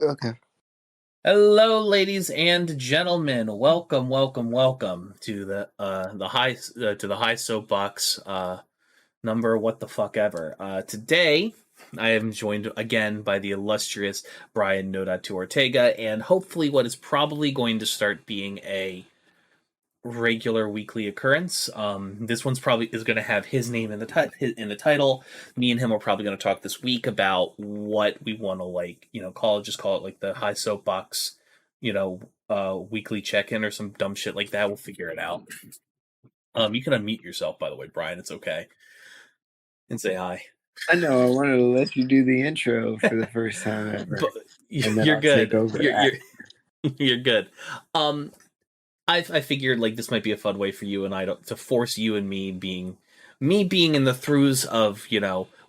Okay. Hello, ladies and gentlemen. Welcome to the high soapbox number what the fuck ever. Today, I am joined again by the illustrious Brian Noda Ortega, and hopefully, what is probably going to start being a regular weekly occurrence. This one's probably is going to have his name in the title. Me and him are probably going to talk this week about what we want to call it like the high soapbox, weekly check-in or some dumb shit like that. We'll figure it out. You can unmute yourself, by the way, Brian. It's okay, and say hi. I know. I wanted to let you do the intro for the first time ever. But you're good. You're good. I figured like this might be a fun way for you and I to force you and me being in the throes of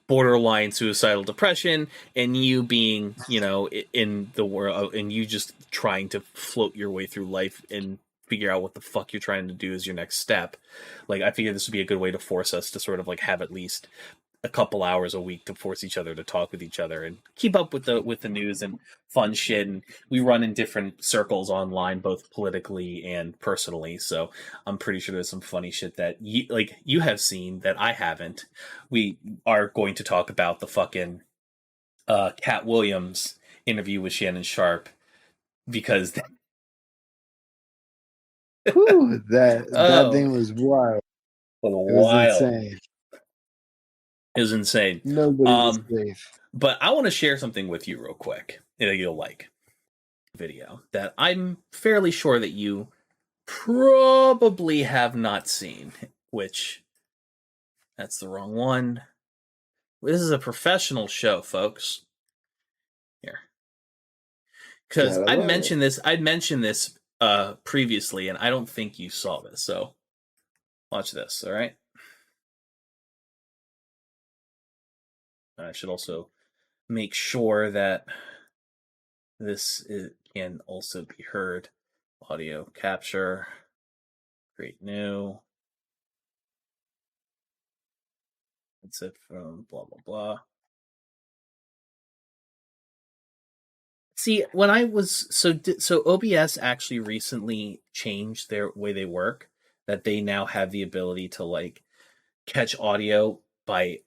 borderline suicidal depression, and you being in the world, and you just trying to float your way through life and figure out what the fuck you're trying to do as your next step. Like, I figured this would be a good way to force us to sort of like have at least a couple hours a week to force each other to talk with each other and keep up with the news and fun shit. And we run in different circles online, both politically and personally. So I'm pretty sure there's some funny shit that you have seen that I haven't. We are going to talk about the fucking Cat Williams interview with Shannon Sharp because that thing was wild. It was insane. It was insane. Nobody was safe. But I want to share something with you real quick that you'll like. Video that I'm fairly sure that you probably have not seen, which that's the wrong one. This is a professional show, folks. Here. Because I mentioned this previously, and I don't think you saw this, so watch this, all right? I should also make sure that this can also be heard. Audio capture, create new. That's it from blah, blah, blah. See, when I was, so OBS actually recently changed their way they work, that they now have the ability to like catch audio by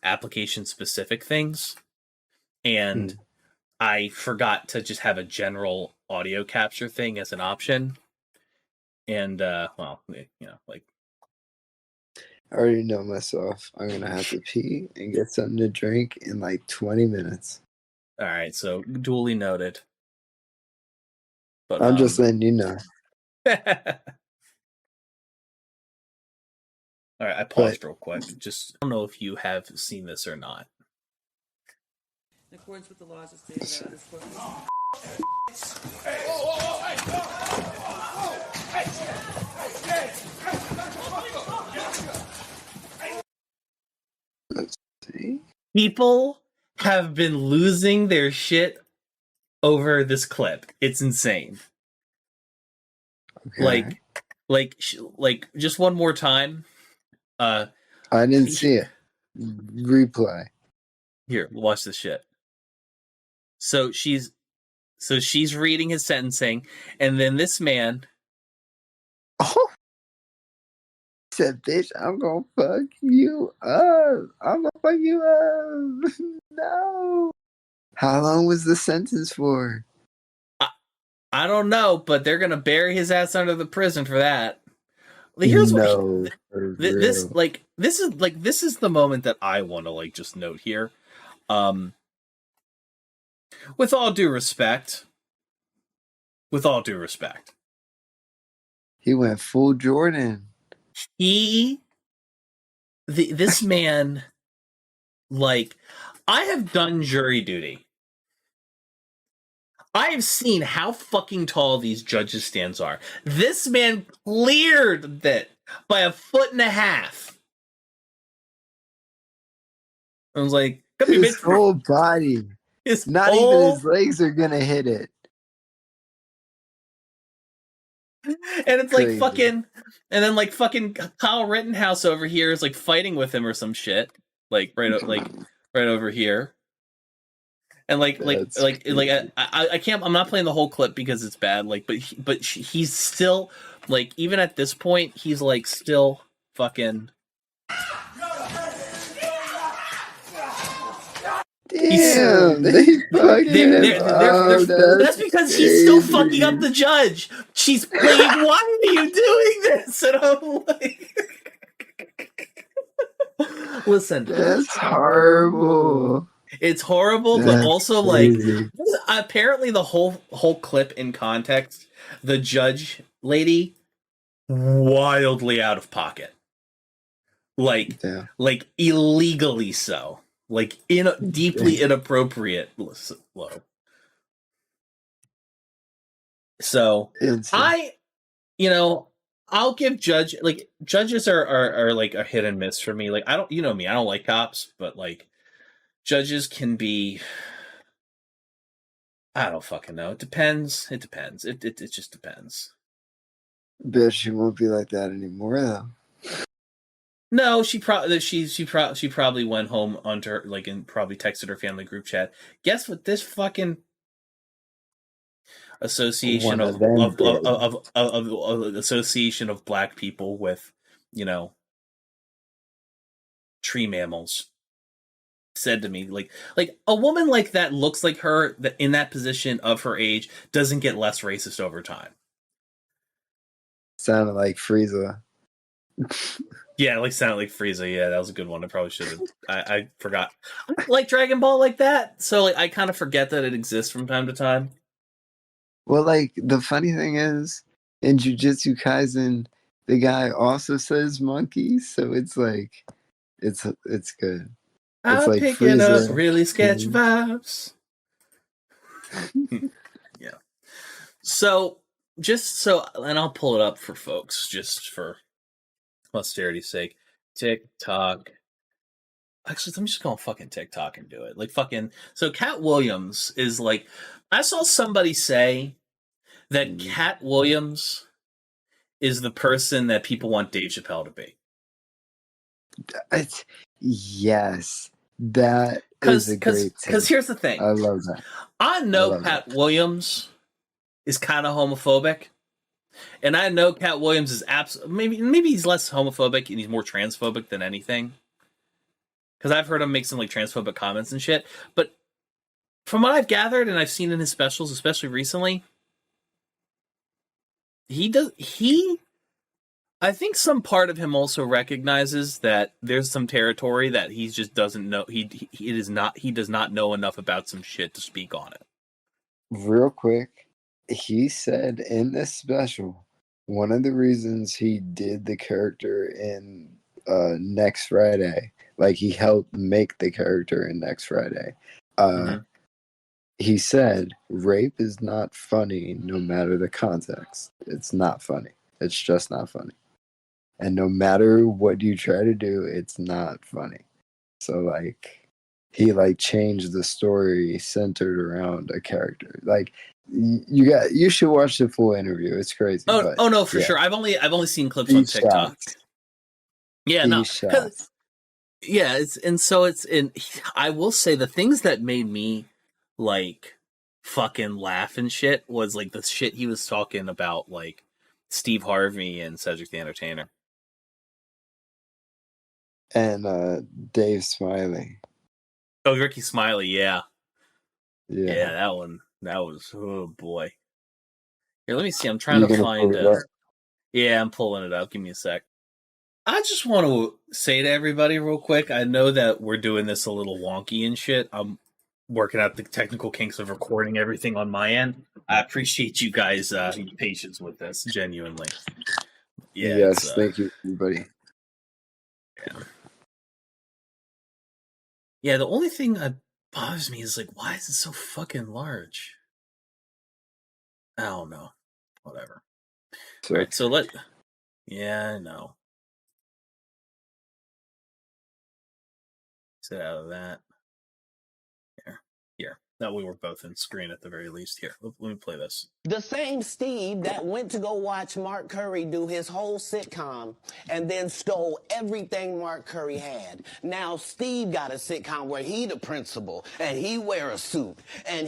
application specific things. And I forgot to just have a general audio capture thing as an option. And, like. I already know myself. I'm going to have to pee and get something to drink in like 20 minutes. All right, so duly noted. But I'm just letting you know. All right, I paused real quick. Just, I don't know if you have seen this or not. In accordance with the laws of state, this court. Let's see. People have been losing their shit over this clip. It's insane. Okay. Like, just one more time. I didn't see it. Replay. Here, watch this shit. So she's reading his sentencing, and then this man said, "Bitch, I'm gonna fuck you up. I'm gonna fuck you up." No. How long was the sentence for? I don't know, but they're gonna bury his ass under the prison for that. Here's this is the moment that I want to like just note here. With all due respect, he went full Jordan. This man, like, I have done jury duty. I have seen how fucking tall these judges' stands are. This man cleared that by 1.5 feet. I was like, his whole body. Not even his legs are gonna hit it. And it's crazy. Like fucking, and then like fucking Kyle Rittenhouse over here is like fighting with him or some shit, like right over here. And I can't. I'm not playing the whole clip because it's bad. Like, but he's still like, even at this point, he's like still fucking. Damn, they fucking that's because he's still fucking up the judge. She's like, why are you doing this? And I'm like, listen, that's horrible. It's horrible, but also crazy. Like, apparently the whole clip in context, the judge lady wildly out of pocket, like illegally so, like deeply inappropriate. Low. So I'll give judges are like a hit and miss for me. Like, I don't, me, I don't like cops, but like, judges can be, I don't fucking know. It depends. It just depends. Bet she won't be like that anymore, though. No, she probably went home under and probably texted her family group chat. Guess what? This fucking association of association of black people with, tree mammals said to me, like a woman like that looks like her, that in that position of her age doesn't get less racist over time. Sounded like Frieza. Yeah, sounded like Frieza. Yeah, that was a good one. I probably should have. I forgot. I like Dragon Ball like that, so I kind of forget that it exists from time to time. Well, the funny thing is, in Jujutsu Kaisen, the guy also says monkey, so it's like, it's good. I'm like picking Frieza. Up really sketchy vibes. Yeah. So, and I'll pull it up for folks, just for posterity's sake. TikTok. Actually, I'm just going fucking TikTok and do it. So Cat Williams is like, I saw somebody say that Cat Williams is the person that people want Dave Chappelle to be. Yes. That is a great take. Because here's the thing. I love that. I know Cat Williams is kind of homophobic. And I know Cat Williams is maybe he's less homophobic and he's more transphobic than anything. Because I've heard him make some transphobic comments and shit. But from what I've gathered and I've seen in his specials, especially recently, I think some part of him also recognizes that there's some territory that he just doesn't know. He does not know enough about some shit to speak on it. Real quick, he said in this special, one of the reasons he did the character in Next Friday, he helped make the character in Next Friday. He said, rape is not funny no matter the context. It's not funny. It's just not funny. And no matter what you try to do, it's not funny. So, he, changed the story centered around a character. You should watch the full interview. It's crazy. Oh no, for sure. I've only seen clips on TikTok. Yeah, no. Yeah, I will say the things that made me fucking laugh and shit was the shit he was talking about Steve Harvey and Cedric the Entertainer. And Dave Smiley. Oh, Ricky Smiley, yeah. Yeah, that one. That was, oh boy. Here, let me see. I'm trying to find yeah, I'm pulling it up. Give me a sec. I just want to say to everybody real quick, I know that we're doing this a little wonky and shit. I'm working out the technical kinks of recording everything on my end. I appreciate you guys' patience with this, genuinely. Yeah. Yes, thank you, everybody. Yeah. Yeah, the only thing that bothers me is why is it so fucking large? I don't know. Whatever. All right, so yeah, I know. Get out of that. Here. that we were both in screen at the very least. Here, let me play this. The same Steve that went to go watch Mark Curry do his whole sitcom and then stole everything Mark Curry had. Now Steve got a sitcom where he the principal and he wear a suit and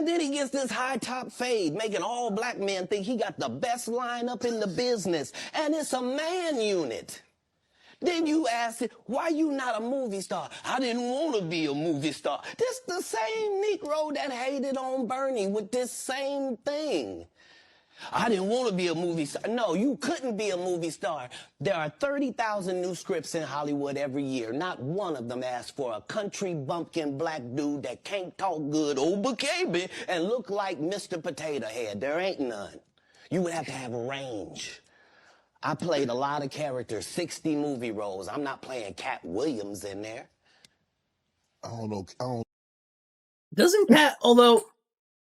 then he gets this high top fade, making all black men think he got the best lineup in the business, and it's a man unit. Then you ask it, why you not a movie star? I didn't want to be a movie star. This the same Negro that hated on Bernie with this same thing. I didn't want to be a movie star. No, you couldn't be a movie star. There are 30,000 new scripts in Hollywood every year. Not one of them asks for a country bumpkin black dude that can't talk good Obukabe and look like Mr. Potato Head. There ain't none. You would have to have range. I played a lot of characters, 60 movie roles. I'm not playing Cat Williams in there. I don't know. Doesn't Cat, although,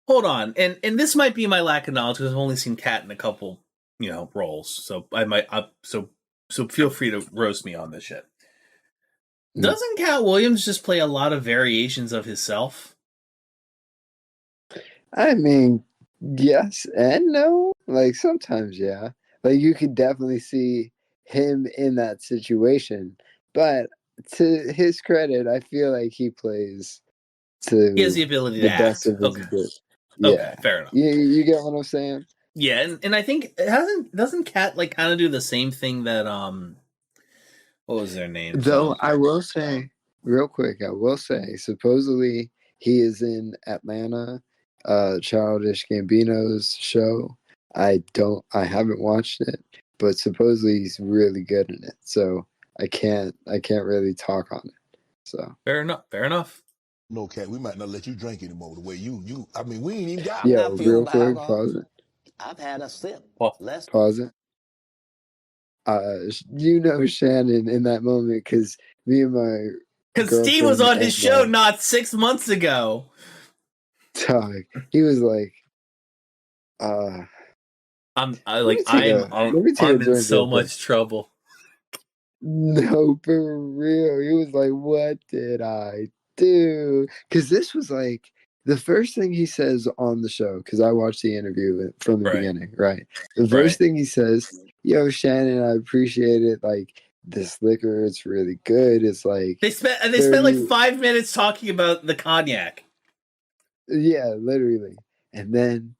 hold on, and this might be my lack of knowledge because I've only seen Cat in a couple, roles. So I might, so feel free to roast me on this shit. Doesn't Cat Williams just play a lot of variations of himself? I mean, yes and no. Like sometimes, yeah. Like you could definitely see him in that situation, but to his credit, I feel like he plays to he has the ability to best act. of his ability. Yeah. Okay, fair enough. You get what I'm saying? Yeah, and I think doesn't Cat like kind of do the same thing that what was their name? Though I will say real quick, supposedly he is in Atlanta, Childish Gambino's show. I haven't watched it, but supposedly he's really good in it. So I can't really talk on it. So fair enough. No, Cat, we might not let you drink anymore. The way you I mean, we ain't even got. Yeah, real quick, pause it. I've had a sip. Pause it. Shannon in that moment because me and my because Steve was on his show not 6 months ago. He was like, I'm in so much trouble. No, for real. He was like, what did I do? Because this was like the first thing he says on the show, because I watched the interview from the beginning, right? The first thing he says, yo, Shannon, I appreciate it. Like, this liquor, it's really good. It's like they spent like 5 minutes talking about the cognac. Yeah, literally. And then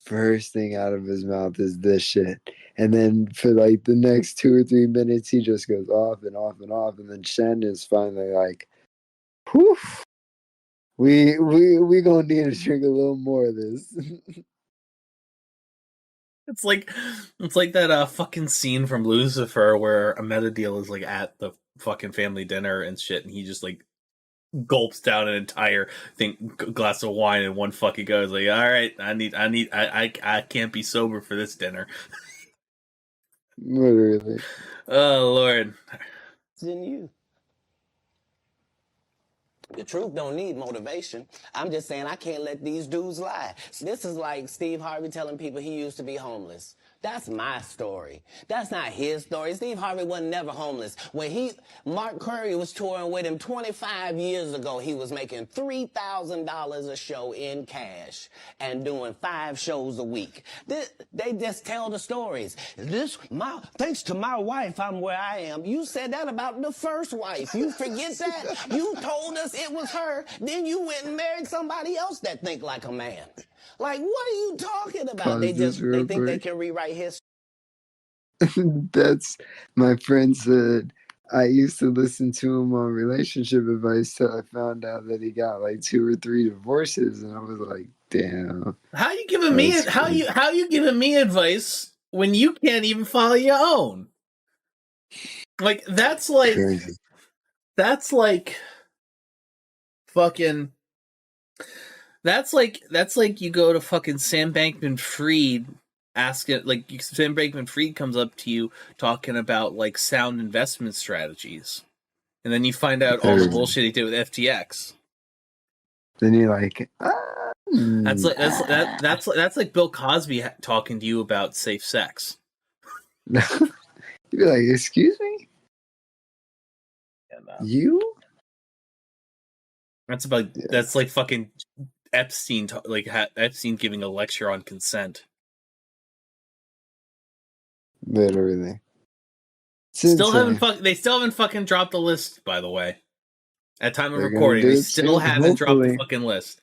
first thing out of his mouth is this shit. And then for like the next 2 or 3 minutes, he just goes off and off and off. And then Shen is finally like, whew, we gonna need to drink a little more of this. It's like that fucking scene from Lucifer where Ahmedidil is like at the fucking family dinner and shit, and he just like gulps down an entire glass of wine in one fucking go. It's like, all right, I can't be sober for this dinner. Literally. Oh Lord. It's in you. The truth don't need motivation. I'm just saying I can't let these dudes lie. This is like Steve Harvey telling people he used to be homeless. That's my story. That's not his story. Steve Harvey wasn't never homeless. When Mark Curry was touring with him 25 years ago, he was making $3,000 a show in cash and doing 5 shows a week. They just tell the stories. Thanks to my wife, I'm where I am. You said that about the first wife. You forget that? You told us it was her. Then you went and married somebody else that think like a man. Like, what are you talking about? They think they can rewrite history. That's my friend said. I used to listen to him on relationship advice till I found out that he got like 2 or 3 divorces, and I was like, damn. How you giving me advice when you can't even follow your own? Like that's like crazy. That's like fucking. That's like you go to fucking Sam Bankman-Fried, Sam Bankman-Fried comes up to you talking about like sound investment strategies, and then you find out all the bullshit he did with FTX. Then you're like, that's like Bill Cosby talking to you about safe sex. You'd be like, excuse me, you? That's like fucking Epstein, Epstein giving a lecture on consent. Literally. They still haven't fucking dropped the list, by the way. At time of recording, they still haven't dropped the fucking list.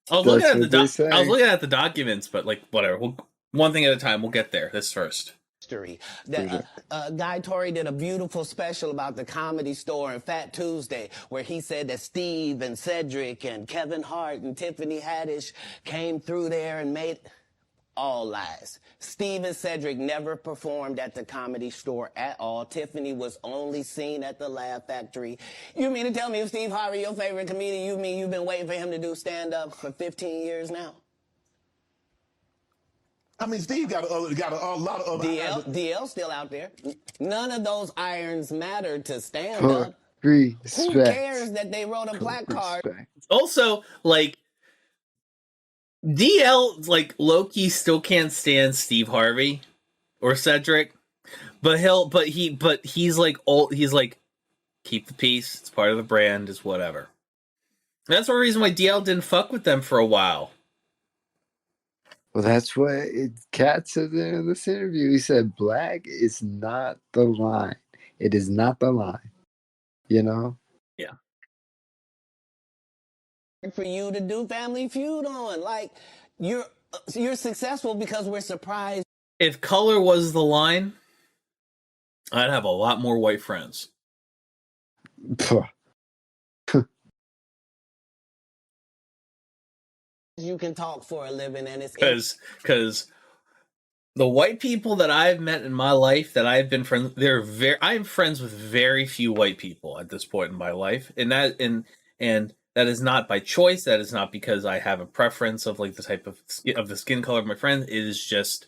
I was looking at the documents, but like whatever. One thing at a time. We'll get there. This first. Guy Torrey did a beautiful special about the Comedy Store and Fat Tuesday, where he said that Steve and Cedric and Kevin Hart and Tiffany Haddish came through there and made... All lies. Steve and Cedric never performed at the Comedy Store at all. Tiffany was only seen at the Laugh Factory. You mean to tell me if Steve Harvey, your favorite comedian, you mean you've been waiting for him to do stand-up for 15 years now? I mean, Steve got a lot of other... DL's still out there. None of those irons matter to stand-up. Who cares that they wrote a plaque card? Also, like... DL, like, low-key still can't stand Steve Harvey or Cedric, but he's like, keep the peace, it's part of the brand, it's whatever. That's one reason why DL didn't fuck with them for a while. Well, that's what Kat said in this interview. He said, black is not the line. It is not the line. You know? Yeah. For you to do Family Feud on, like you're successful because we're surprised. If color was the line, I'd have a lot more white friends. You can talk for a living, and it's because the white people that I've met in my life that I've been friends, I'm friends with very few white people at this point in my life, and that is not by choice. That is not because I have a preference of like the type of the skin color of my friend. It is just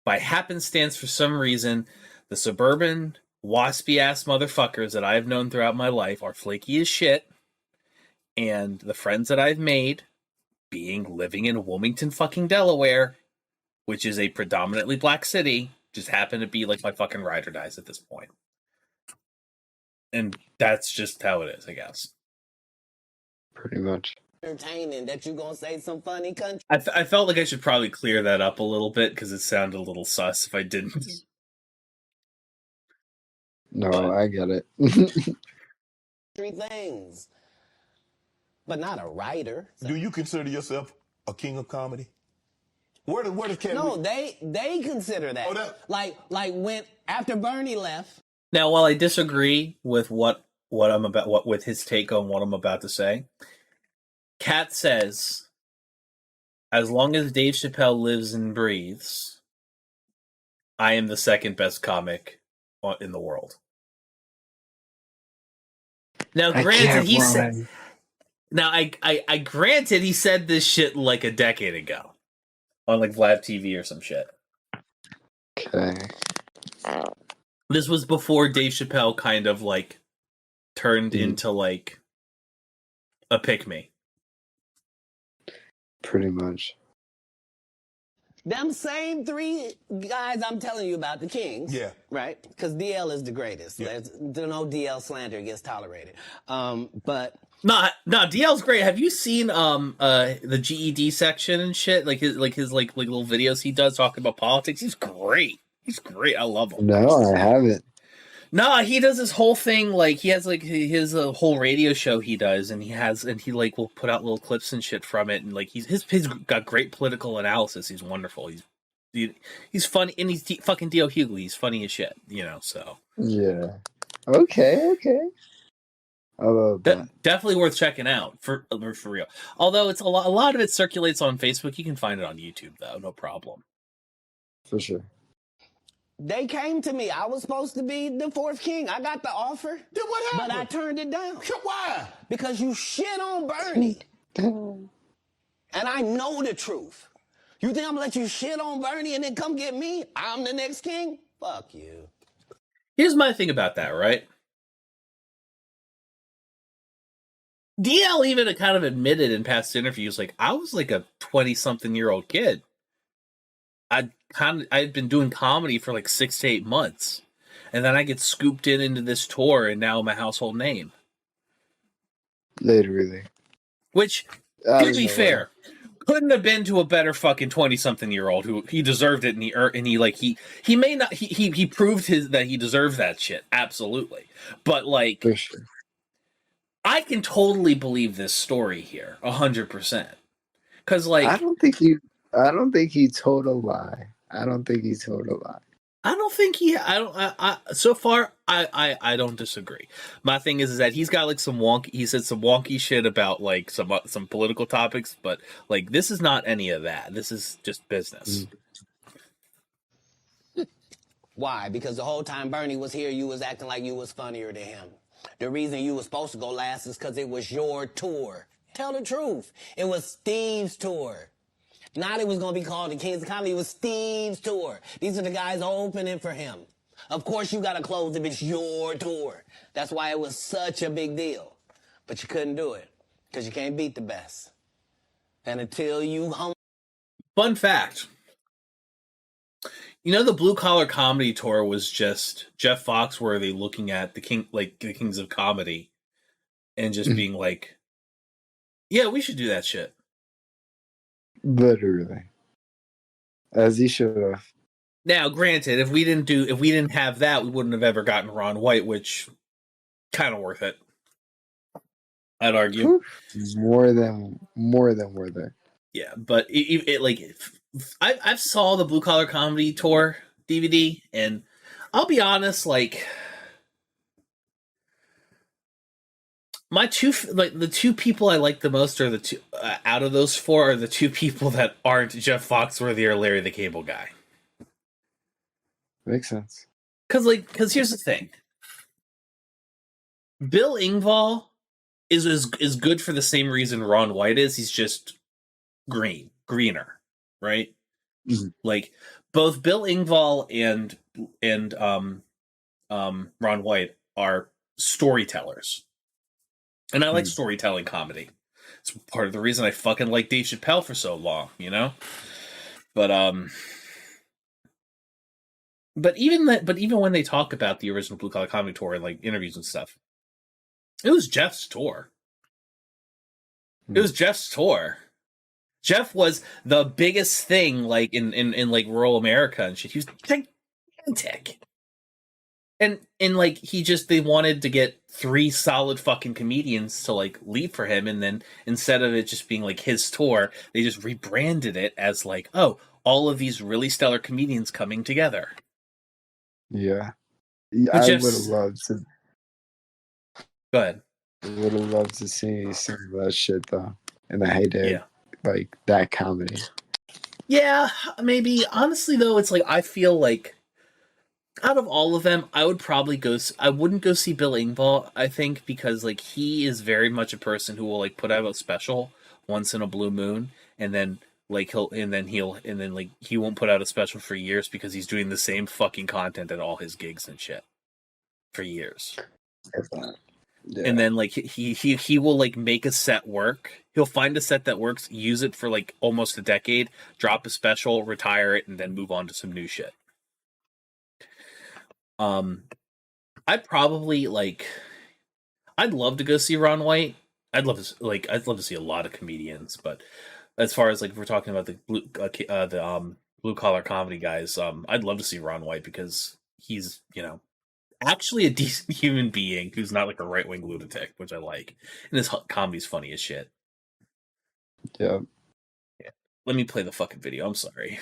by happenstance. For some reason, the suburban waspy ass motherfuckers that I've known throughout my life are flaky as shit, and the friends that I've made, living in Wilmington, fucking Delaware, which is a predominantly black city, just happen to be like my fucking ride or dies at this point, and that's just how it is, I guess. Pretty much. Entertaining that you're gonna say some funny country. I felt like I should probably clear that up a little bit because it sounded a little sus if I didn't. No, I get it. Three things, but not a writer. Do you consider yourself a king of comedy? Where does Kevin? No, they consider that. Oh, like when after Bernie left. Now, while I disagree with with his take on what I'm about to say, Kat says, as long as Dave Chappelle lives and breathes, I am the second best comic in the world. Now, granted, he said, I granted he said this shit like a decade ago on like Vlad TV or some shit. Okay. This was before Dave Chappelle kind of like turned into like a pick-me. Pretty much. Them same three guys I'm telling you about, the Kings. Yeah. Right? Because DL is the greatest. Yeah. There's no DL slander gets tolerated. But No, DL's great. Have you seen the GED section and shit? Like his little videos he does talking about politics? He's great. He's great. I love him. No, I haven't. No, he does this whole thing, like he has like his whole radio show he does, and he like will put out little clips and shit from it, and like he's got great political analysis. He's wonderful. He's funny, and he's fucking D.L. Hughley. He's funny as shit, you know. So yeah, okay. I love that. Definitely worth checking out for real. Although it's a lot of it circulates on Facebook. You can find it on YouTube though, no problem. For sure. they came to me. I was supposed to be the fourth king. I got the offer. Then what happened? But I turned it down. Why? Because you shit on Bernie. And I know the truth. You think I'm gonna let you shit on Bernie and then come get me? I'm the next king? Fuck you. Here's my thing about that, right? DL even kind of admitted in past interviews, like, I was like a 20-something-year-old kid. I'd been doing comedy for like 6 to 8 months. And then I get scooped into this tour, and now I'm a household name. Literally. Which, to be fair, couldn't have been to a better fucking 20-something-year-old who he deserved it, and he may not he proved that he deserved that shit, absolutely. But like, for sure. I can totally believe this story here 100%. Because like, I don't think he told a lie. I don't think he told a lie. I don't think so far I don't disagree. My thing is that he's got like he said some wonky shit about like some political topics, but like this is not any of that. This is just business. Why? Because the whole time Bernie was here, you was acting like you was funnier than him. The reason you was supposed to go last is because it was your tour. Tell the truth. It was Steve's tour. Not it was going to be called the Kings of Comedy. It was Steve's tour. These are the guys opening for him. Of course you got to close if it's your tour. That's why it was such a big deal. But you couldn't do it because you can't beat the best. And until you... Fun fact. You know, the Blue Collar Comedy Tour was just Jeff Foxworthy looking at the Kings of Comedy and just being like, yeah, we should do that shit. Literally. As he should have. Now, granted, if we didn't have that, we wouldn't have ever gotten Ron White, which kind of worth it. I'd argue. More than worth it. Yeah, but I've saw the Blue Collar Comedy Tour DVD, and I'll be honest, like the two people I like the most are the two out of those four are the two people that aren't Jeff Foxworthy or Larry the Cable Guy. Makes sense. Because here's the thing, Bill Engvall is good for the same reason Ron White is. He's just greener, right? Mm-hmm. Like both Bill Engvall and Ron White are storytellers. And I like storytelling comedy. It's part of the reason I fucking like Dave Chappelle for so long, you know? But even when they talk about the original Blue Collar Comedy Tour and like interviews and stuff, it was Jeff's tour. It was Jeff's tour. Jeff was the biggest thing like in like rural America and shit. He was gigantic. And like they wanted to get 3 solid fucking comedians to like lead for him, and then instead of it just being like his tour, they just rebranded it as like, oh, all of these really stellar comedians coming together. Yeah. I would have loved to. Go ahead. I would have loved to see some of that shit though in the heyday, like that comedy. Yeah, maybe. Honestly though, it's like I feel like out of all of them, I would probably I wouldn't go see Bill Engvall, I think, because like he is very much a person who will like put out a special once in a blue moon, and then he won't put out a special for years because he's doing the same fucking content at all his gigs and shit for years. Yeah. And then like he will like make a set work. He'll find a set that works, use it for like almost a decade, drop a special, retire it, and then move on to some new shit. I'd probably I'd love to go see Ron White. I'd love to see a lot of comedians, but as far as like if we're talking about the blue collar comedy guys, I'd love to see Ron White because he's, you know, actually a decent human being who's not like a right wing lunatic, which I like, and his comedy's funny as shit. Yeah. Let me play the fucking video. I'm sorry.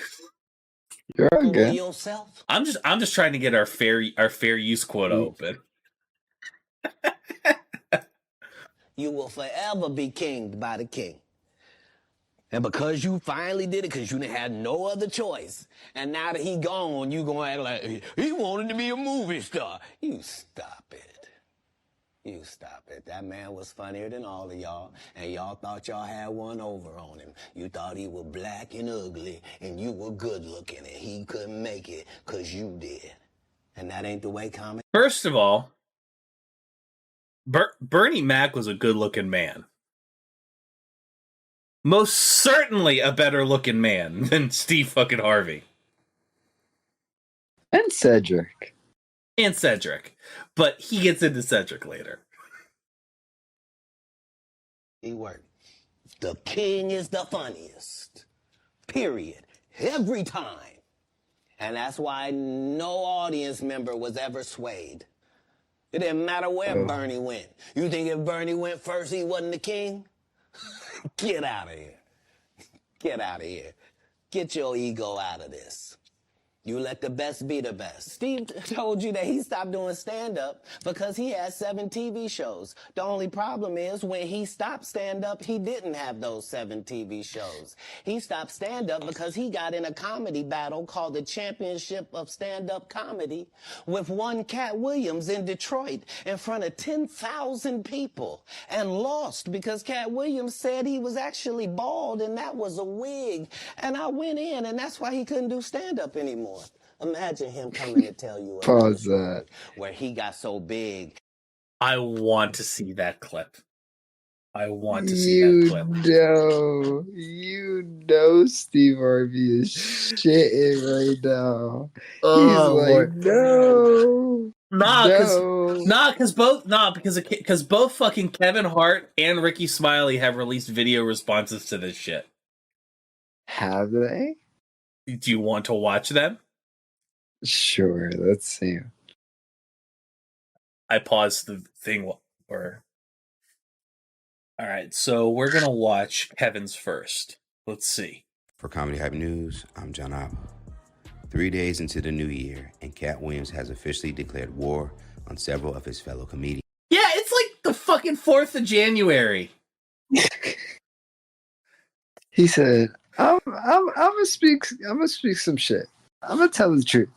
You're okay. Yourself? I'm just trying to get our fair use quota open. You will forever be kinged by the king. And because you finally did it, because you didn't have no other choice, and now that he gone, you gonna act like he wanted to be a movie star. You stop it. You stop it. That man was funnier than all of y'all, and y'all thought y'all had one over on him. You thought he was black and ugly, and you were good looking, and he couldn't make it because you did. And that ain't the way comedy. First of all, Bernie Mac was a good looking man. Most certainly a better looking man than Steve fucking Harvey. And Cedric. But he gets into Cedric later. work. The king is the funniest. Period. Every time. And that's why no audience member was ever swayed. It didn't matter where Bernie went. You think if Bernie went first, he wasn't the king? Get out of here. Get out of here. Get your ego out of this. You let the best be the best. Steve told you that he stopped doing stand-up because he had 7 TV shows. The only problem is when he stopped stand-up, he didn't have those 7 TV shows. He stopped stand-up because he got in a comedy battle called the Championship of Stand-Up Comedy with one Cat Williams in Detroit in front of 10,000 people and lost because Cat Williams said he was actually bald and that was a wig. And I went in and that's why he couldn't do stand-up anymore. Imagine him coming to tell you Pause that. Where he got so big. I want to see that clip. I want to see that clip. You know Steve Harvey is shitting right now. He's like, no. Because both fucking Kevin Hart and Ricky Smiley have released video responses to this shit. Have they? Do you want to watch them? Sure, let's see. I paused the thing. Alright, so we're gonna watch Kevin's first. Let's see. For Comedy Hype News, I'm John Abba. 3 days into the new year, and Cat Williams has officially declared war on several of his fellow comedians. Yeah, it's like the fucking 4th of January. He said, I'm gonna speak some shit. I'm gonna tell the truth.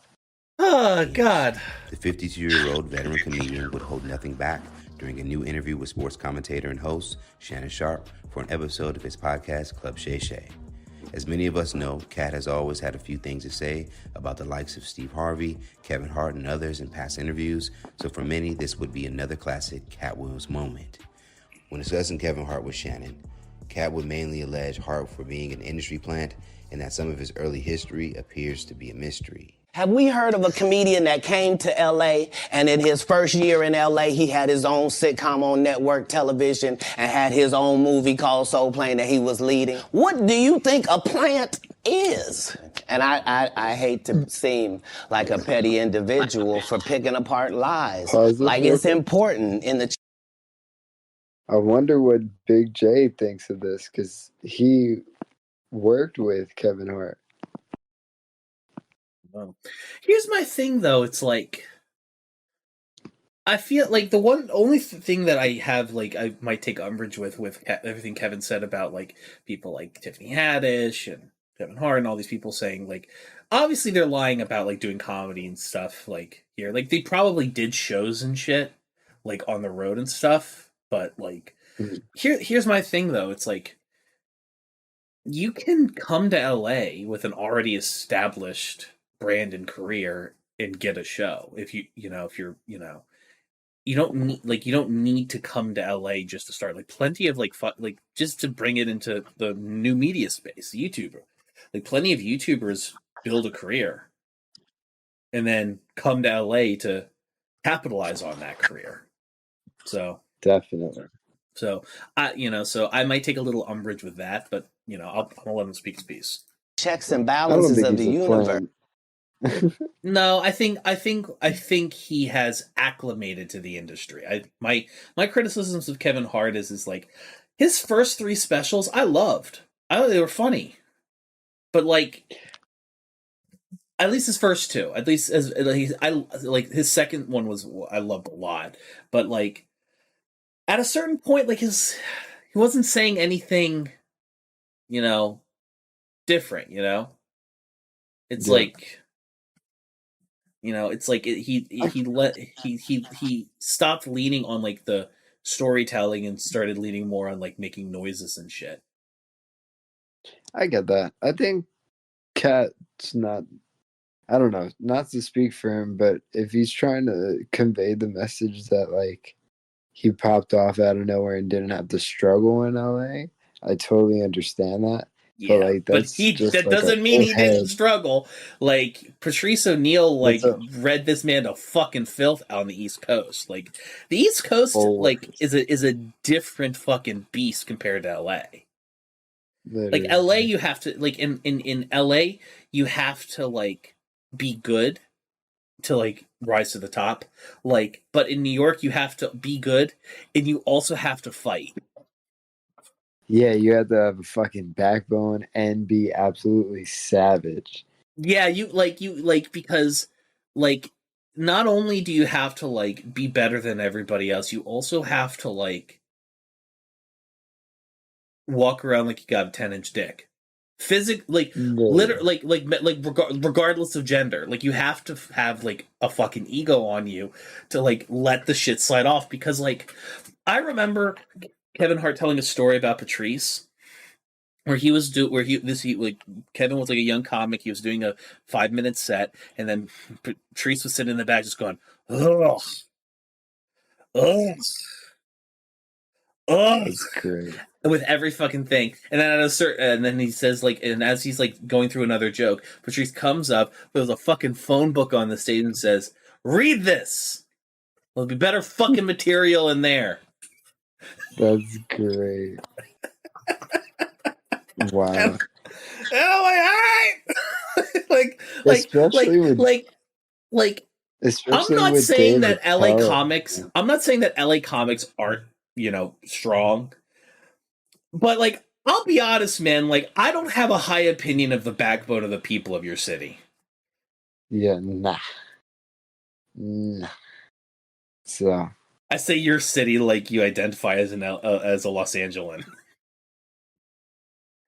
Oh, God. The 52-year-old veteran comedian would hold nothing back during a new interview with sports commentator and host Shannon Sharpe for an episode of his podcast, Club Shay Shay. As many of us know, Cat has always had a few things to say about the likes of Steve Harvey, Kevin Hart, and others in past interviews, so for many, this would be another classic Cat Williams moment. When discussing Kevin Hart with Shannon, Cat would mainly allege Hart for being an industry plant and that some of his early history appears to be a mystery. Have we heard of a comedian that came to L.A. and in his first year in L.A. he had his own sitcom on network television and had his own movie called Soul Plane that he was leading? What do you think a plant is? And I hate to seem like a petty individual for picking apart lies. Like it's important in the... I wonder what Big J thinks of this because he worked with Kevin Hart. Here's my thing, though. It's like I feel like the only thing that I have, like, I might take umbrage with everything Kevin said about like people like Tiffany Haddish and Kevin Hart and all these people saying like obviously they're lying about like doing comedy and stuff like here. Like they probably did shows and shit like on the road and stuff, but like here's my thing though. It's like you can come to LA with an already established brand and career and get a show if you don't need to come to LA just to start. Like plenty of like just to bring it into the new media space, YouTuber, like plenty of YouTubers build a career and then come to LA to capitalize on that career. So definitely. So I might take a little umbrage with that, but I'll let him speak his piece. Checks and balances of the universe. No, I think he has acclimated to the industry. My criticisms of Kevin Hart is like his first 3 specials I loved. I thought they were funny, but like at least his first 2, at least I like his second one was I loved a lot, but like at a certain point, like he wasn't saying anything, different. It's like. It's like he stopped leaning on like the storytelling and started leaning more on like making noises and shit. I get that. I think Cat's not. I don't know, not to speak for him, but if he's trying to convey the message that like he popped off out of nowhere and didn't have to struggle in LA, I totally understand that. Yeah, like that's that doesn't mean he didn't struggle. Like Patrice O'Neal, like read this man to fucking filth on the East Coast. Like the East Coast, like is a different fucking beast compared to LA. Like LA, you have to like in LA, you have to like be good to like rise to the top. Like, but in New York, you have to be good, and you also have to fight. Yeah, you have to have a fucking backbone and be absolutely savage. Yeah, you because like not only do you have to like be better than everybody else, you also have to like walk around like you got a 10-inch dick. Literally, regardless of gender, like you have to have like a fucking ego on you to like let the shit slide off. Because like I remember Kevin Hart telling a story about Patrice, where Kevin was like a young comic. He was doing a 5-minute set, and then Patrice was sitting in the back, just going, "Ugh, ugh, ugh." That's great. With every fucking thing, and then and then he says like, and as he's like going through another joke, Patrice comes up with a fucking phone book on the stage and says, "Read this. There'll be better fucking material in there." That's great. Wow. And I'm like, all right. I'm not saying that LA comics. I'm not saying that LA comics aren't, strong. But like, I'll be honest, man. Like, I don't have a high opinion of the backbone of the people of your city. Yeah, nah. So I say your city like you identify as as a Los Angeles.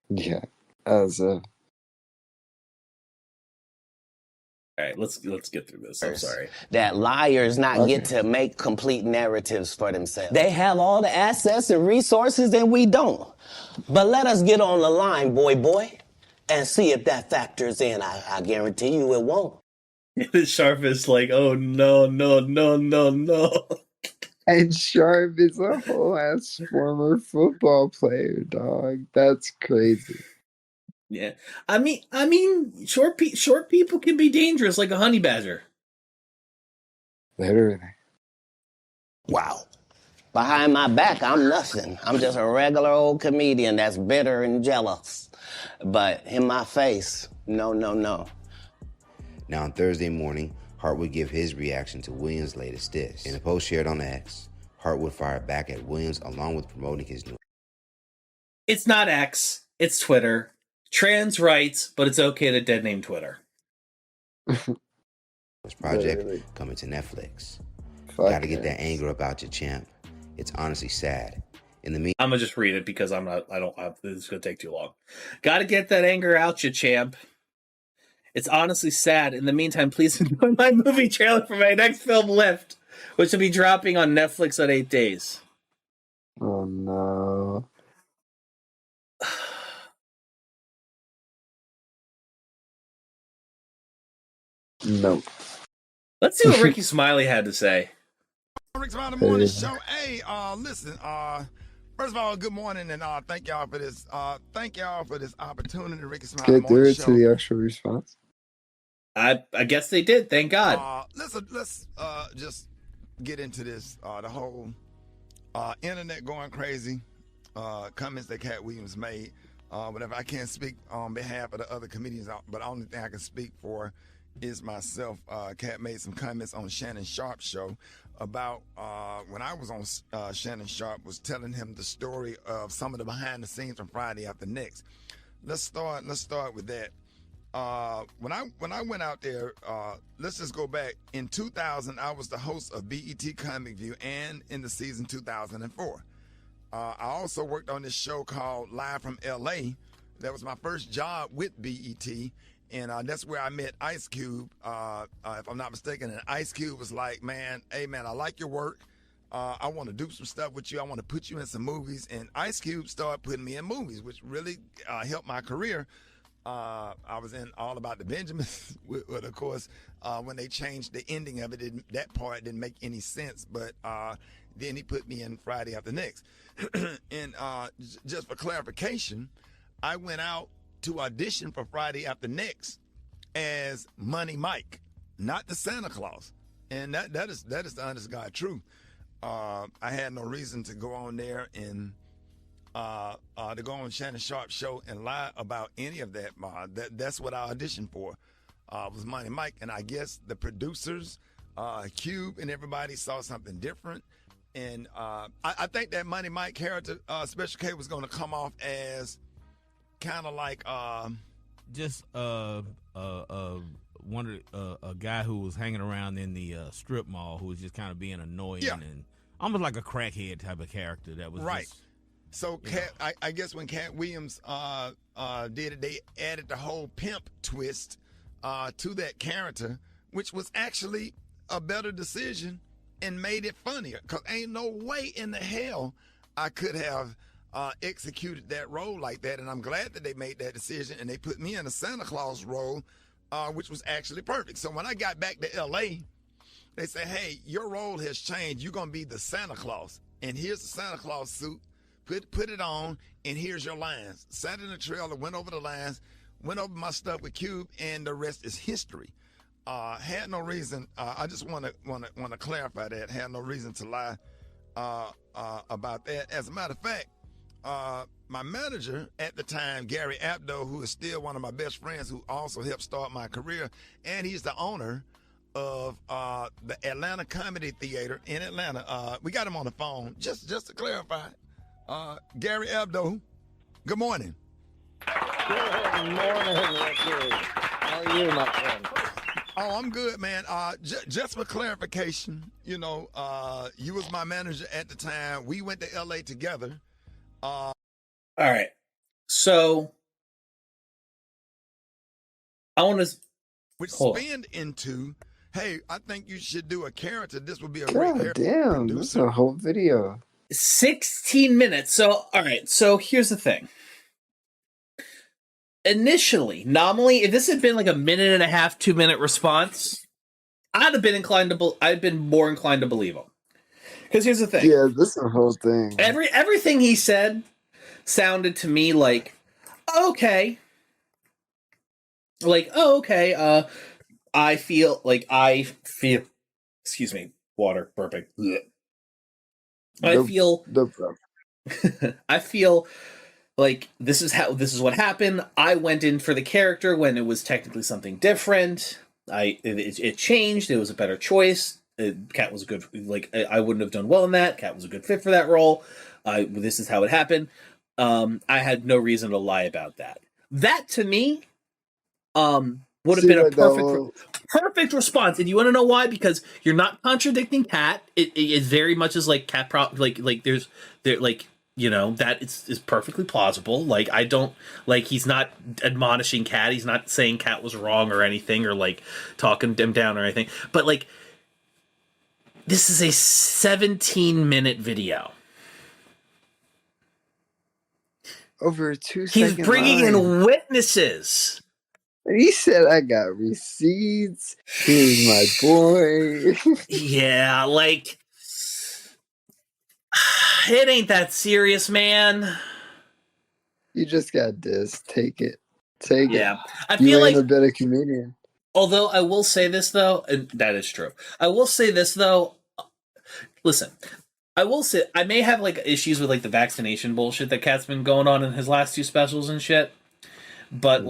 Yeah, as a. All right, let's get through this. I'm sorry. That liars get to make complete narratives for themselves. They have all the assets and resources and we don't. But let us get on the line, boy, and see if that factors in. I guarantee you it won't. Sharp is like, oh no. And Sharp is a whole ass former football player, dog. That's crazy. Yeah, I mean, short people can be dangerous, like a honey badger. Literally. Wow. Behind my back, I'm nothing. I'm just a regular old comedian that's bitter and jealous. But in my face, no. Now on Thursday morning, Hart would give his reaction to Williams' latest diss. In a post shared on X, Hart would fire back at Williams along with promoting his new. It's not X, it's Twitter. Trans rights, but it's okay to dead name Twitter. This project coming to Netflix. Gotta get that anger about your champ. It's honestly sad. In the meantime, I'm gonna just read it because this is gonna take too long. Gotta get that anger out, you champ. It's honestly sad. In the meantime, please enjoy my movie trailer for my next film, Lift, which will be dropping on Netflix in 8 days. Oh no. Nope. Let's see what Ricky Smiley had to say. Rick Smiley Morning Show. Hey, listen, first of all, good morning, and thank y'all for this. Thank y'all for this opportunity, Ricky Smiley Morning Show. To the actual response. I guess they did. Thank God. Let's just get into this. The whole internet going crazy. Comments that Cat Williams made. Whatever. I can't speak on behalf of the other comedians, but the only thing I can speak for is myself. Cat made some comments on Shannon Sharp's show about when I was on Shannon Sharp was telling him the story of some of the behind the scenes from Friday After Next. Let's start with that. When I went out there, let's just go back. In 2000, I was the host of BET Comic View and in the season 2004. I also worked on this show called Live from LA. That was my first job with BET. And that's where I met Ice Cube, if I'm not mistaken. And Ice Cube was like, man, hey, man, I like your work. I want to do some stuff with you. I want to put you in some movies. And Ice Cube started putting me in movies, which really helped my career. I was in All About the Benjamins, but of course, when they changed the ending of it, that part didn't make any sense. But then he put me in Friday After Next. And just for clarification, I went out to audition for Friday After Next as Money Mike, not the Santa Claus. And that is the honest God truth. I had no reason to go on there and to go on Shannon Sharp's show and lie about any of that. That's what I auditioned for, was Money Mike. And I guess the producers, Cube and everybody saw something different. And I think that Money Mike character, Special K, was going to come off as kind of like just a guy who was hanging around in the strip mall who was just kind of being annoying and almost like a crackhead type of character that was right. Just, so I guess when Cat Williams did it, they added the whole pimp twist to that character, which was actually a better decision and made it funnier. Because ain't no way in the hell I could have executed that role like that. And I'm glad that they made that decision and they put me in a Santa Claus role, which was actually perfect. So when I got back to L.A., they said, hey, your role has changed. You're going to be the Santa Claus. And here's the Santa Claus suit. Put it on, and here's your lines. Sat in the trailer, went over the lines, went over my stuff with Cube, and the rest is history. Had no reason. I just want to clarify that. Had no reason to lie about that. As a matter of fact, my manager at the time, Gary Abdo, who is still one of my best friends, who also helped start my career, and he's the owner of the Atlanta Comedy Theater in Atlanta. We got him on the phone just to clarify. Gary Abdo, good morning. Good morning, Ricky. How are you, my friend? Oh, I'm good, man. Just for clarification, you was my manager at the time. We went to LA together. All right. So I want to which spanned into, hey, I think you should do a character. This would be a great character. Damn, this is a whole video. 16 minutes. So, all right. So here's the thing. Initially, nominally, if this had been like a 1.5, 2-minute response, I'd have been more inclined to believe him. Because here's the thing. Yeah, this is the whole thing. Everything he said sounded to me like, okay. Like, oh, okay. I feel, excuse me, water, perfect. I feel like this is what happened. I went in for the character when it was technically something different. It changed. It was a better choice. Kat was a good, I wouldn't have done well in that. Kat was a good fit for that role. This is how it happened. I had no reason to lie about that. That to me, would have been a perfect response. And you want to know why? Because you're not contradicting Kat. It very much is like Kat, that is perfectly plausible. Like, I don't, he's not admonishing Kat. He's not saying Kat was wrong or anything, or talking him down or anything. But this is a 17-minute video. Over a 2-second He's bringing in witnesses. He said, I got receipts. Here's my boy. Yeah, it ain't that serious, man. You just got dissed. Take it. Yeah. I you feel ain't a better comedian. Although I will say this, though, and that is true. I will say this, though. Listen, I will say I may have issues with the vaccination bullshit that Kat's been going on in his last 2 specials and shit. But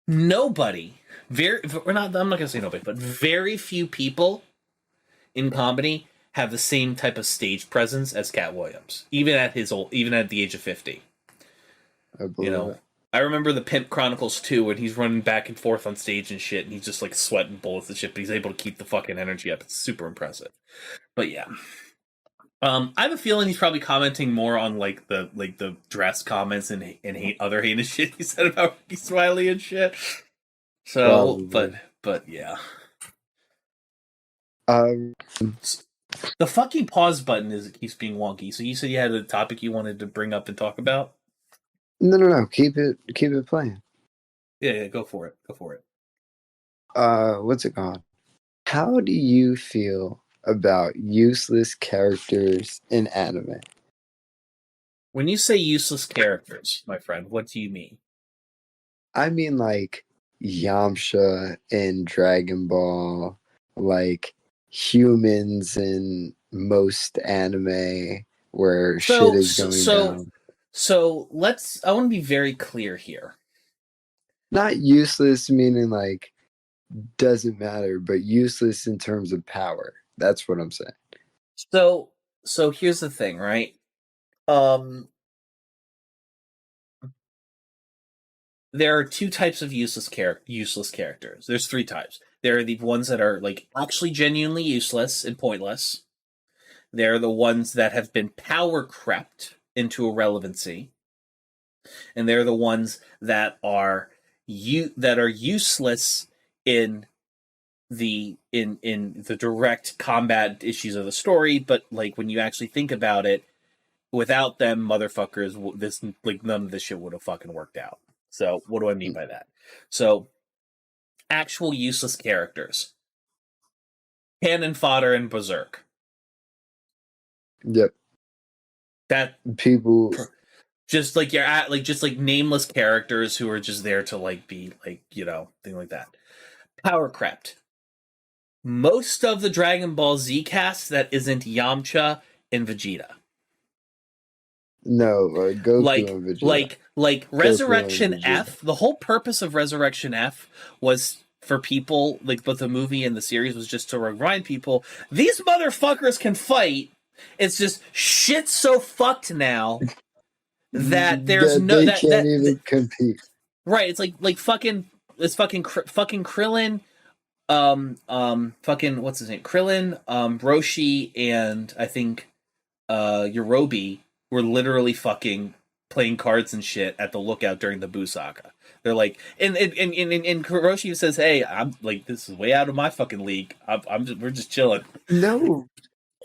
nobody, I'm not gonna say nobody, but very few people in comedy have the same type of stage presence as Cat Williams, even at the age of 50. I believe it. I remember the Pimp Chronicles 2 when he's running back and forth on stage and shit, and he's just sweating bullets and shit, but he's able to keep the fucking energy up. It's super impressive. But yeah. I have a feeling he's probably commenting more on the dress comments and other heinous shit he said about Ricky Smiley and shit. So, but yeah. The fucking pause button keeps being wonky. So you said you had a topic you wanted to bring up and talk about? No. Keep it playing. Yeah, go for it. What's it called? How do you feel about useless characters in anime? When you say useless characters, my friend, what do you mean? I mean, like Yamcha in Dragon Ball, like humans in most anime where shit is going down. So I want to be very clear here. Not useless meaning like doesn't matter, but useless in terms of power. That's what I'm saying. So here's the thing, right? There are two types of useless characters. There's three types. There are the ones that are like actually genuinely useless and pointless. They're the ones that have been power crept into irrelevancy. And they're the ones that are useless in the direct combat issues of the story, but like when you actually think about it, without them motherfuckers, none of this shit would have fucking worked out. So what do I mean by that? So actual useless characters. Cannon fodder and Berserk. Yep. That people just like you're at just nameless characters who are just there to like be like, thing like that. Power crept. Most of the Dragon Ball Z cast that isn't Yamcha and Vegeta. No, Goku and Vegeta. Like Resurrection F. The whole purpose of Resurrection F was for people, like both the movie and the series, was just to remind people these motherfuckers can fight. It's just shit's so fucked now that there's they can't even compete. Right? It's like fucking Krillin, fucking what's his name? Krillin, Roshi, and I think Yorobi were literally fucking playing cards and shit at the lookout during the Buu saga. They're like, and Kuroshi says, "Hey, I'm like, this is way out of my fucking league. We're just chilling." No,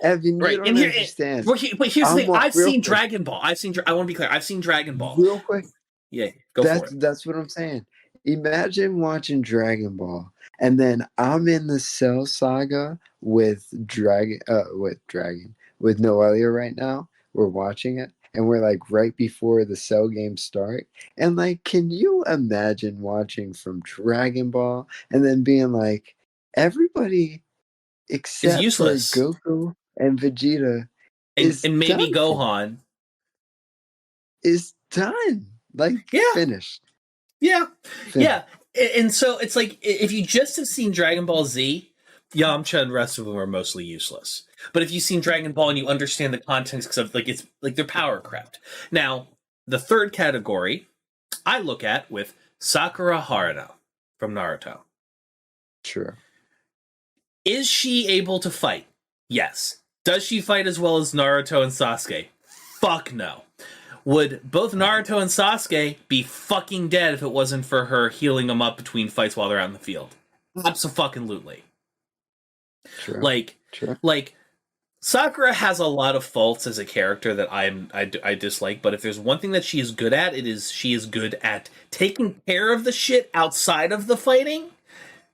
Evan, you don't understand. But here's the thing: I've seen Dragon Ball. I want to be clear. I've seen Dragon Ball. Real quick. Yeah, go for it. That's what I'm saying. Imagine watching Dragon Ball, and then I'm in the Cell Saga with Noelia right now. We're watching it, and we're like right before the Cell games start. And like, can you imagine watching from Dragon Ball and then being like, everybody except for Goku and Vegeta and maybe Gohan is done. Like, finished. Yeah. Yeah. And so it's like, if you just have seen Dragon Ball Z, Yamcha and the rest of them are mostly useless. But if you've seen Dragon Ball and you understand the context of like, it's like they're power crept. Now, the third category I look at with Sakura Haruno from Naruto. Sure. Is she able to fight? Yes. Does she fight as well as Naruto and Sasuke? Fuck no. Would both Naruto and Sasuke be fucking dead if it wasn't for her healing them up between fights while they're out in the field? Abso-fucking-lutely. Sure. Like Sakura has a lot of faults as a character that I dislike, but if there's one thing that she is good at, it is she is good at taking care of the shit outside of the fighting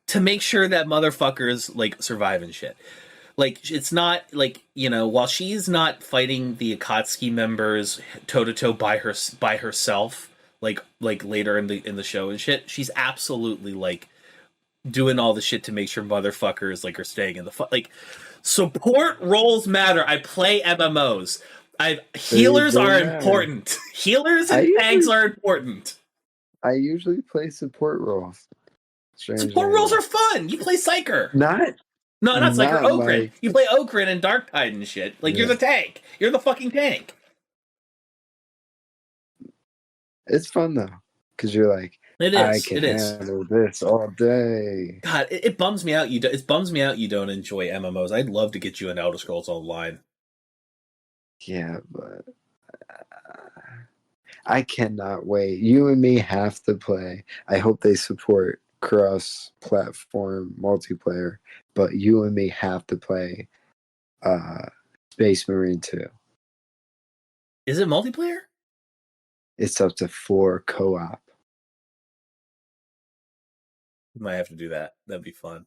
to make sure that motherfuckers like survive and shit. Like, it's not like, while she's not fighting the Akatsuki members toe to toe by herself, like later in the show and shit, she's absolutely like doing all the shit to make sure motherfuckers like are staying in the fight. Like, support roles matter. I play MMOs. Healers are important. Healers and tanks are important. I usually play support roles. Support roles are fun. You play Psyker. Not Psyker. Okrin. You play Okrin and Dark Tide and shit. Like, you're the tank. You're the fucking tank. It's fun though, because you're like, I can handle this all day. God, it bums me out. It bums me out you don't enjoy MMOs. I'd love to get you an Elder Scrolls Online. Yeah, but I cannot wait. You and me have to play. I hope they support cross-platform multiplayer, but you and me have to play Space Marine 2. Is it multiplayer? It's up to 4 co-op. We might have to do that. That'd be fun.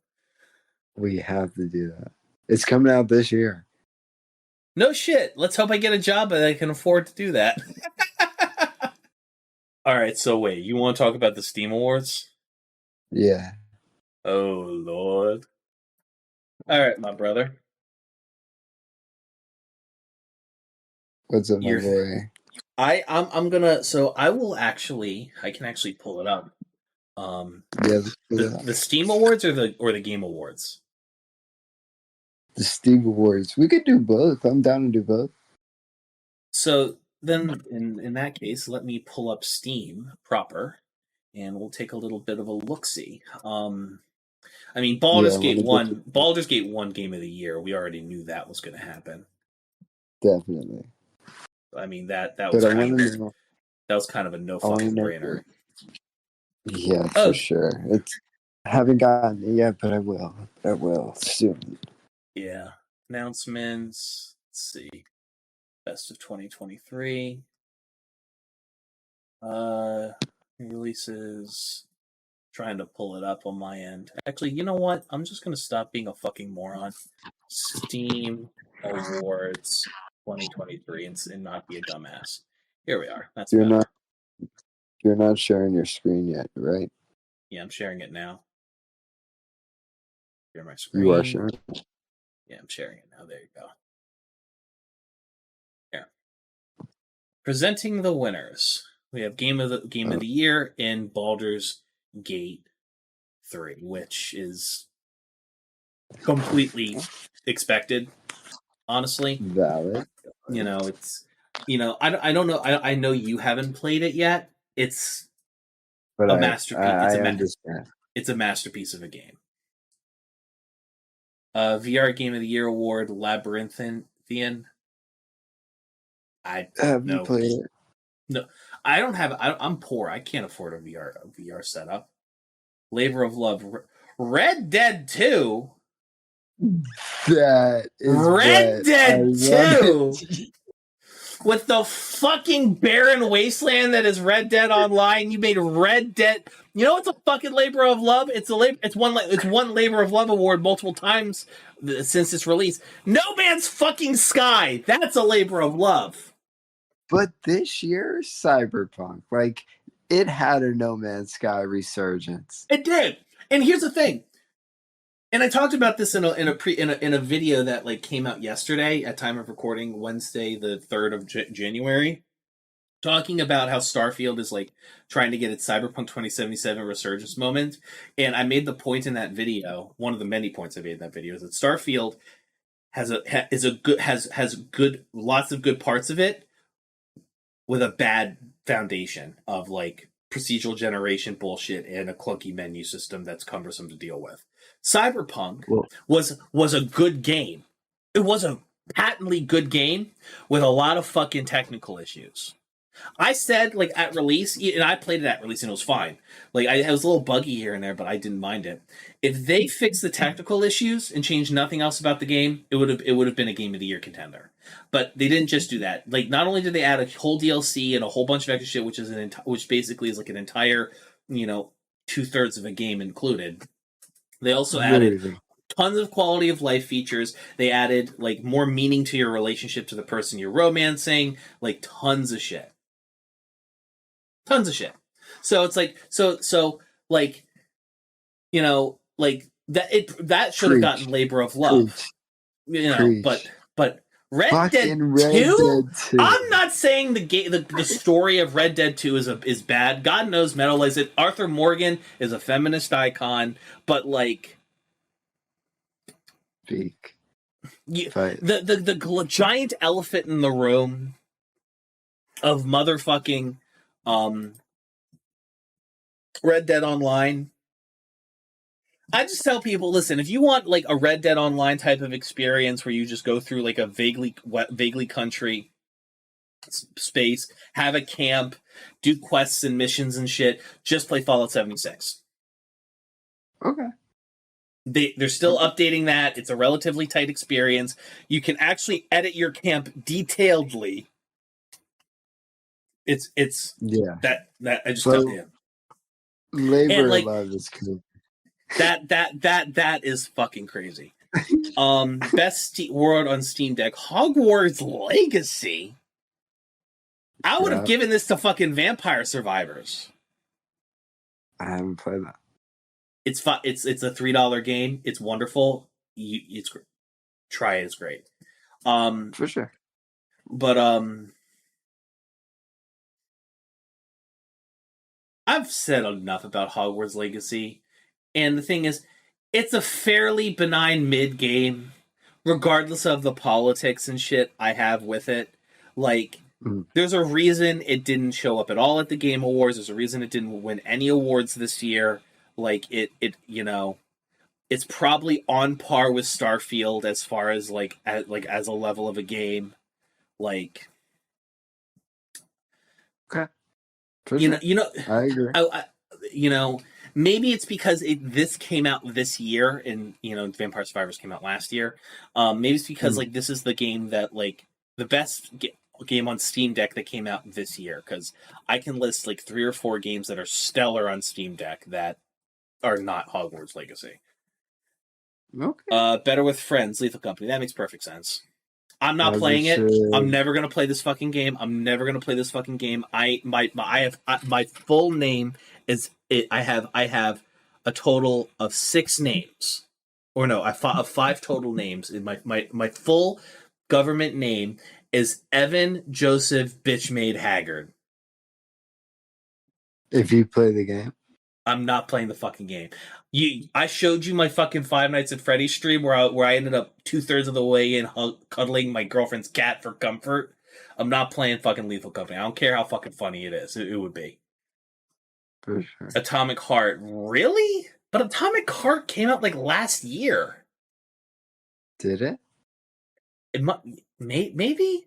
We have to do that. It's coming out this year. No shit. Let's hope I get a job and I can afford to do that. All right, so wait, you want to talk about the Steam Awards? Yeah. Oh Lord. All right, my brother. What's up, my boy? I'm gonna. So I can actually pull it up. Yeah, the Steam Awards or the Game Awards. The Steam Awards. We could do both. I'm down to do both. So then, in that case, let me pull up Steam proper, and we'll take a little bit of a look-see. I mean, Baldur's Gate 1 Game of the Year. We already knew that was going to happen. Definitely. I mean that was kind of a no fucking brainer. Yeah, for sure. I haven't gotten it yet, but I will. I will soon. Yeah. Announcements. Let's see. Best of 2023. Releases. Trying to pull it up on my end. Actually, you know what? I'm just gonna stop being a fucking moron. Steam Awards 2023 and not be a dumbass. Here we are. That's better. You're not sharing your screen yet, right? Yeah, I'm sharing it now. Share my screen. You are sharing? Yeah, I'm sharing it now. There you go. Here. Presenting the winners. We have Game of the Year in Baldur's Gate 3, which is completely expected, honestly. Valid. You know, it's I don't know. I know you haven't played it yet. It's a masterpiece. It's a masterpiece of a game. VR Game of the Year award, Labyrinthian. I haven't played it. No, I don't have. I'm poor. I can't afford a VR setup. Labor of Love, Red Dead 2. That is Red Dead 2 with the fucking barren wasteland that is Red Dead Online. You made Red Dead. You know what's a fucking labor of love? It's one labor of love award multiple times since its release. No Man's fucking Sky. That's a labor of love. But this year, Cyberpunk, like, it had a No Man's Sky resurgence. It did. And here's the thing. And I talked about this in a video that like came out yesterday at time of recording, Wednesday the 3rd of January, talking about how Starfield is like trying to get its Cyberpunk 2077 resurgence moment. And I made the point in that video, one of the many points I made in that video, is that Starfield has lots of good parts of it with a bad foundation of like procedural generation bullshit and a clunky menu system that's cumbersome to deal with. Cyberpunk was a good game. It was a patently good game with a lot of fucking technical issues. I said, like, at release, and I played it at release and it was fine. Like, it was a little buggy here and there, but I didn't mind it. If they fixed the technical issues and changed nothing else about the game, it would have been a Game of the Year contender. But they didn't just do that. Like, not only did they add a whole DLC and a whole bunch of extra shit, which basically is like an entire, 2/3 of a game included. They also added tons of quality of life features. They added like more meaning to your relationship to the person you're romancing. Like tons of shit. So it's like like that should have gotten labor of love. But Red Dead 2? I'm not saying the story of Red Dead 2 is bad. God knows Metal is it. Arthur Morgan is a feminist icon, but like the giant elephant in the room of motherfucking Red Dead Online. I just tell people, listen, if you want like a Red Dead Online type of experience where you just go through like a vaguely country space, have a camp, do quests and missions and shit, just play Fallout 76. Okay. They're still updating that. It's a relatively tight experience. You can actually edit your camp detailedly. It's that I just got there. Labor of love is cool. That is fucking crazy. Best world on Steam Deck, Hogwarts Legacy. I would have given this to fucking Vampire Survivors. I haven't played that. It's fun. It's a $3 game. It's wonderful. It's try it. It's great. For sure. But I've said enough about Hogwarts Legacy, and the thing is, it's a fairly benign mid game, regardless of the politics and shit I have with it. Like, there's a reason it didn't show up at all at the Game Awards. There's a reason it didn't win any awards this year. Like, it you know, it's probably on par with Starfield as far as as a level of a game. Like, okay, you know, I agree. You know, maybe it's because this came out this year, and Vampire Survivors came out last year. Maybe it's because like this is the game that like the best game on Steam Deck that came out this year, because I can list like 3 or 4 games that are stellar on Steam Deck that are not Hogwarts Legacy. Okay. Better with Friends, Lethal Company. That makes perfect sense. I'm not playing it. I'm never gonna play this fucking game. My full name is it. I have a total of 6 names, or no, I have 5 total names. In my full government name is Evan Joseph Bitchmade Haggard. If you play the game, I'm not playing the fucking game. I showed you my fucking Five Nights at Freddy's stream where I ended up 2/3 of the way in cuddling my girlfriend's cat for comfort. I'm not playing fucking Lethal Company. I don't care how fucking funny it is. It would be. For sure. Atomic Heart, really? But Atomic Heart came out like last year. Did it? It maybe.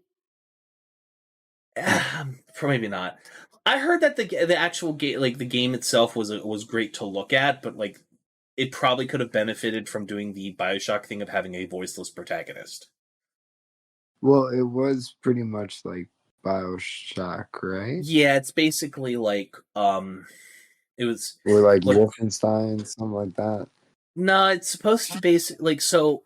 Maybe not. I heard that the actual game, like the game itself, was great to look at, but like it probably could have benefited from doing the BioShock thing of having a voiceless protagonist. Well, it was pretty much like BioShock, right? Yeah, it's basically like it was or like Wolfenstein, something like that. No, it's supposed to basically like so.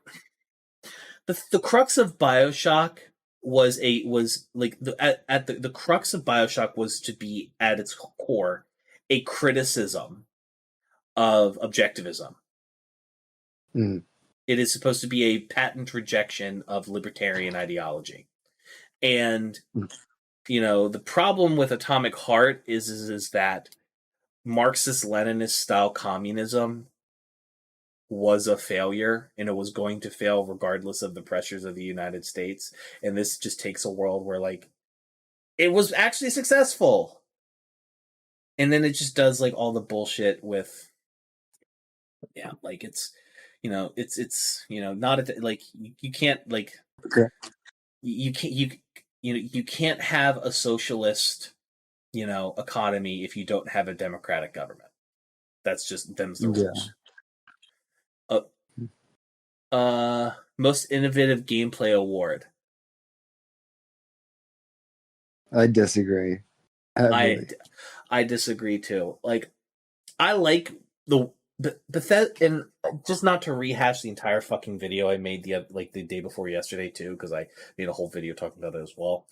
The crux of BioShock was the crux of BioShock was to be at its core a criticism of objectivism. Mm. It is supposed to be a patent rejection of libertarian ideology. And the problem with Atomic Heart is that Marxist-Leninist style communism was a failure, and it was going to fail regardless of the pressures of the United States. And this just takes a world where like it was actually successful, and then it just does like all the bullshit with like it's not like you can't like you can't have a socialist economy if you don't have a democratic government. That's just them's the rules. Most innovative gameplay award. I disagree. I disagree too. Like, I like the Bethesda, and just not to rehash the entire fucking video I made the day before yesterday too, because I made a whole video talking about it as well.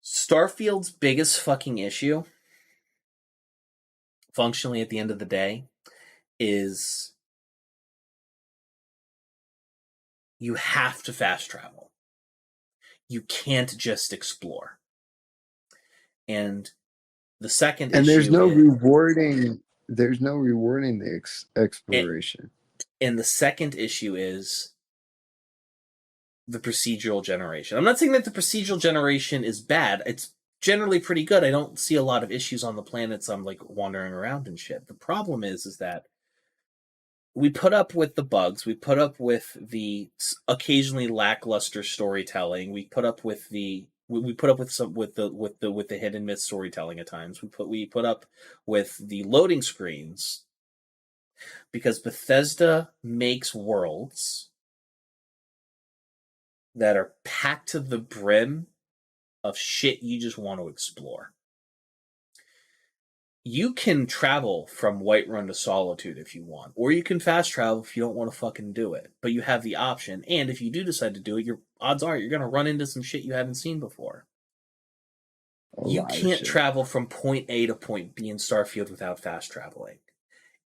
Starfield's biggest fucking issue, functionally at the end of the day, is you have to fast travel. You can't just explore. And the second issue there's no rewarding the exploration. And the second issue is the procedural generation. I'm not saying that the procedural generation is bad. It's generally pretty good. I don't see a lot of issues on the planets I'm like wandering around and shit. The problem is that we put up with the bugs. We put up with the occasionally lackluster storytelling. We put up with the hit and miss storytelling at times. We put up with the loading screens because Bethesda makes worlds that are packed to the brim of shit you just want to explore. You can travel from Whiterun to Solitude if you want, or you can fast travel if you don't want to fucking do it. But you have the option, and if you do decide to do it, your odds are you're going to run into some shit you haven't seen before. You can't travel from point A to point B in Starfield without fast traveling.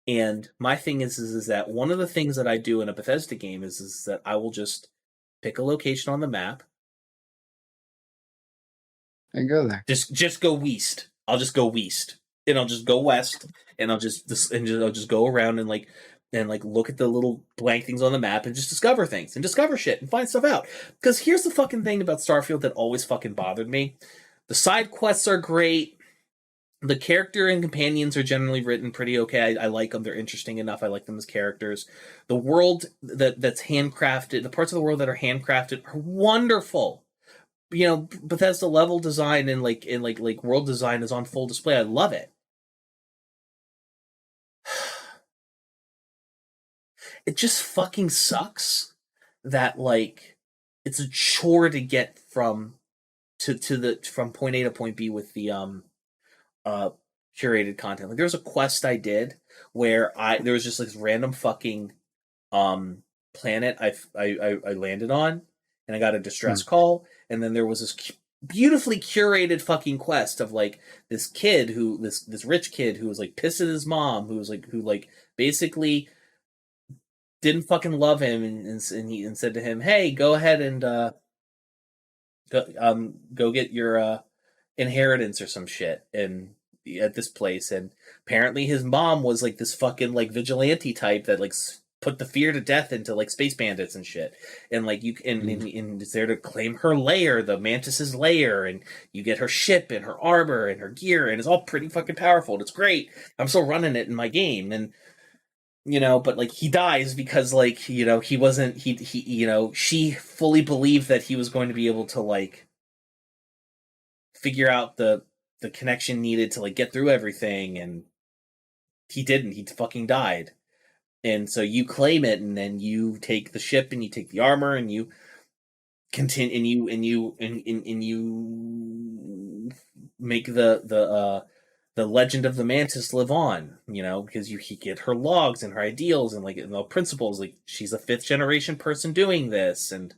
And my thing is that one of the things that I do in a Bethesda game is that I will just pick a location on the map and go there. Just go west. I'll just go west, and I'll just go west, and I'll just go around and look at the little blank things on the map and just discover things and discover shit and find stuff out. Because here's the fucking thing about Starfield that always fucking bothered me: the side quests are great. The character and companions are generally written pretty okay. I like them. They're interesting enough. I like them as characters. The world that's handcrafted, the parts of the world that are handcrafted are wonderful. You know, Bethesda level design and world design is on full display. I love it. It just fucking sucks that it's a chore to get from point A to point B with the curated content. Like, there was a quest I did where there was just this random fucking planet I landed on, and I got a distress call, and then there was this beautifully curated fucking quest of this kid this rich kid who was pissed at his mom, who basically didn't fucking love him, and said to him, "Hey, go ahead and go get your inheritance or some shit and at this place." And apparently his mom was this fucking vigilante type that put the fear to death into space bandits and shit, and and it's there to claim her lair, the Mantis's lair, and you get her ship and her armor and her gear, and it's all pretty fucking powerful, and it's great. I'm still running it in my game, and but he dies because he wasn't she fully believed that he was going to be able to figure out the connection needed to get through everything, and he didn't. He fucking died. And so you claim it, and then you take the ship, and you take the armor, and you continue, and you make the legend of the Mantis live on, because you get her logs and her ideals and and the principles. She's a 5th generation person doing this, and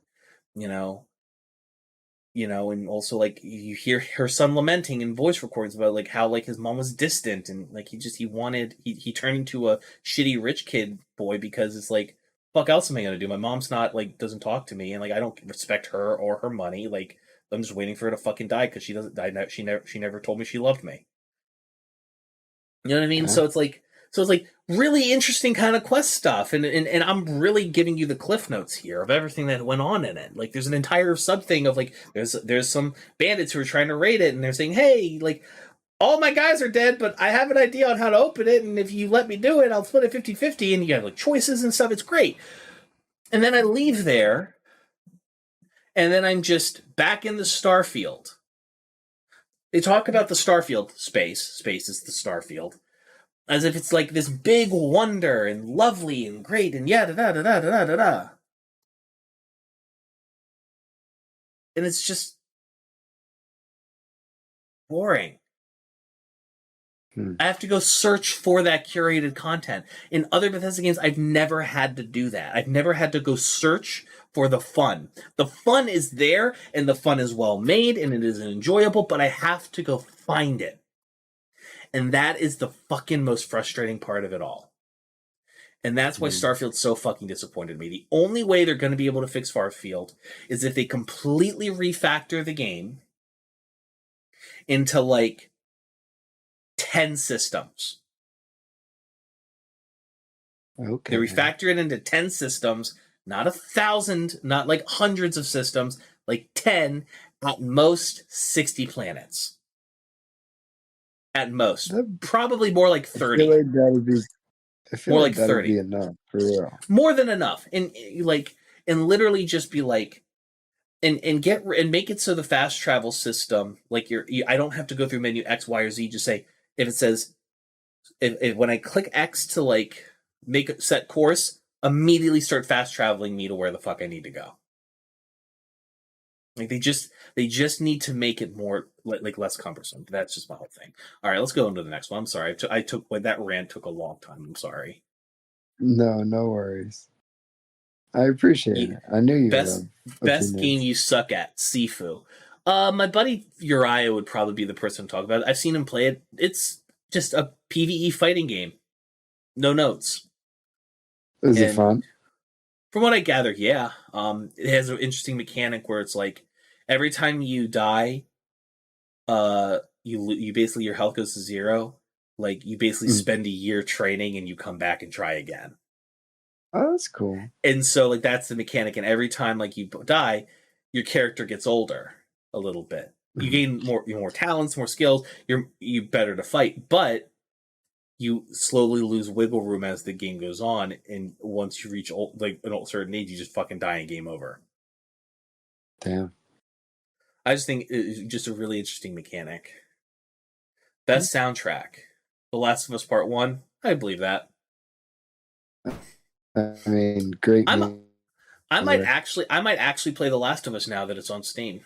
and also you hear her son lamenting in voice recordings about how his mom was distant, and he turned into a shitty rich kid boy because it's fuck else am I gonna do? My mom's not doesn't talk to me, and I don't respect her or her money. I'm just waiting for her to fucking die because she doesn't die. She never told me she loved me. You know what I mean? Yeah. So it's really interesting kind of quest stuff, and I'm really giving you the cliff notes here of everything that went on in it. There's an entire sub thing of there's some bandits who are trying to raid it, and they're saying, "Hey, all my guys are dead, but I have an idea on how to open it, and if you let me do it, I'll split it 50-50, and you have choices and stuff. It's great." And then I leave there, and then I'm just back in the Starfield. They talk about the Starfield space is the Starfield, as if it's this big wonder and lovely and great and da da da da da da da. And it's just boring. I have to go search for that curated content. In other Bethesda games, I've never had to do that. I've never had to go search for the fun. The fun is there, and the fun is well made, and it is enjoyable, but I have to go find it. And that is the fucking most frustrating part of it all. And that's why Starfield's so fucking disappointed me. The only way they're going to be able to fix Starfield is if they completely refactor the game into 10 systems. Okay. They refactor it into 10 systems, not 1,000, not hundreds of systems, 10, at most 60 planets. At most. Probably more 30. I feel more like 30. Be enough, for real. More than enough. And literally just be and make it so the fast travel system, I don't have to go through menu X, Y, or Z. Just say, if it says, if when I click X to make a set course, immediately start fast traveling me to where the fuck I need to go. They just need to make it more less cumbersome. That's just my whole thing. All right, let's go into the next one. I'm sorry. That rant took a long time. I'm sorry. No worries. I appreciate it. I knew you best game you suck at, Sifu. My buddy Uriah would probably be the person to talk about it. I've seen him play it. It's just a PvE fighting game. No notes. Is it fun? From what I gather, yeah. It has an interesting mechanic where it's like every time you die, you basically your health goes to 0. Like you basically spend a year training and you come back and try again. Oh, that's cool. And so like that's the mechanic, and every time like you die, your character gets older a little bit. You gain more talents, more skills. You better to fight, but you slowly lose wiggle room as the game goes on, and once you reach a certain age, you just fucking die and game over. Damn. I just think it's just a really interesting mechanic. Best soundtrack, The Last of Us Part 1. I believe that. I mean, great. I might actually play The Last of Us now that it's on Steam.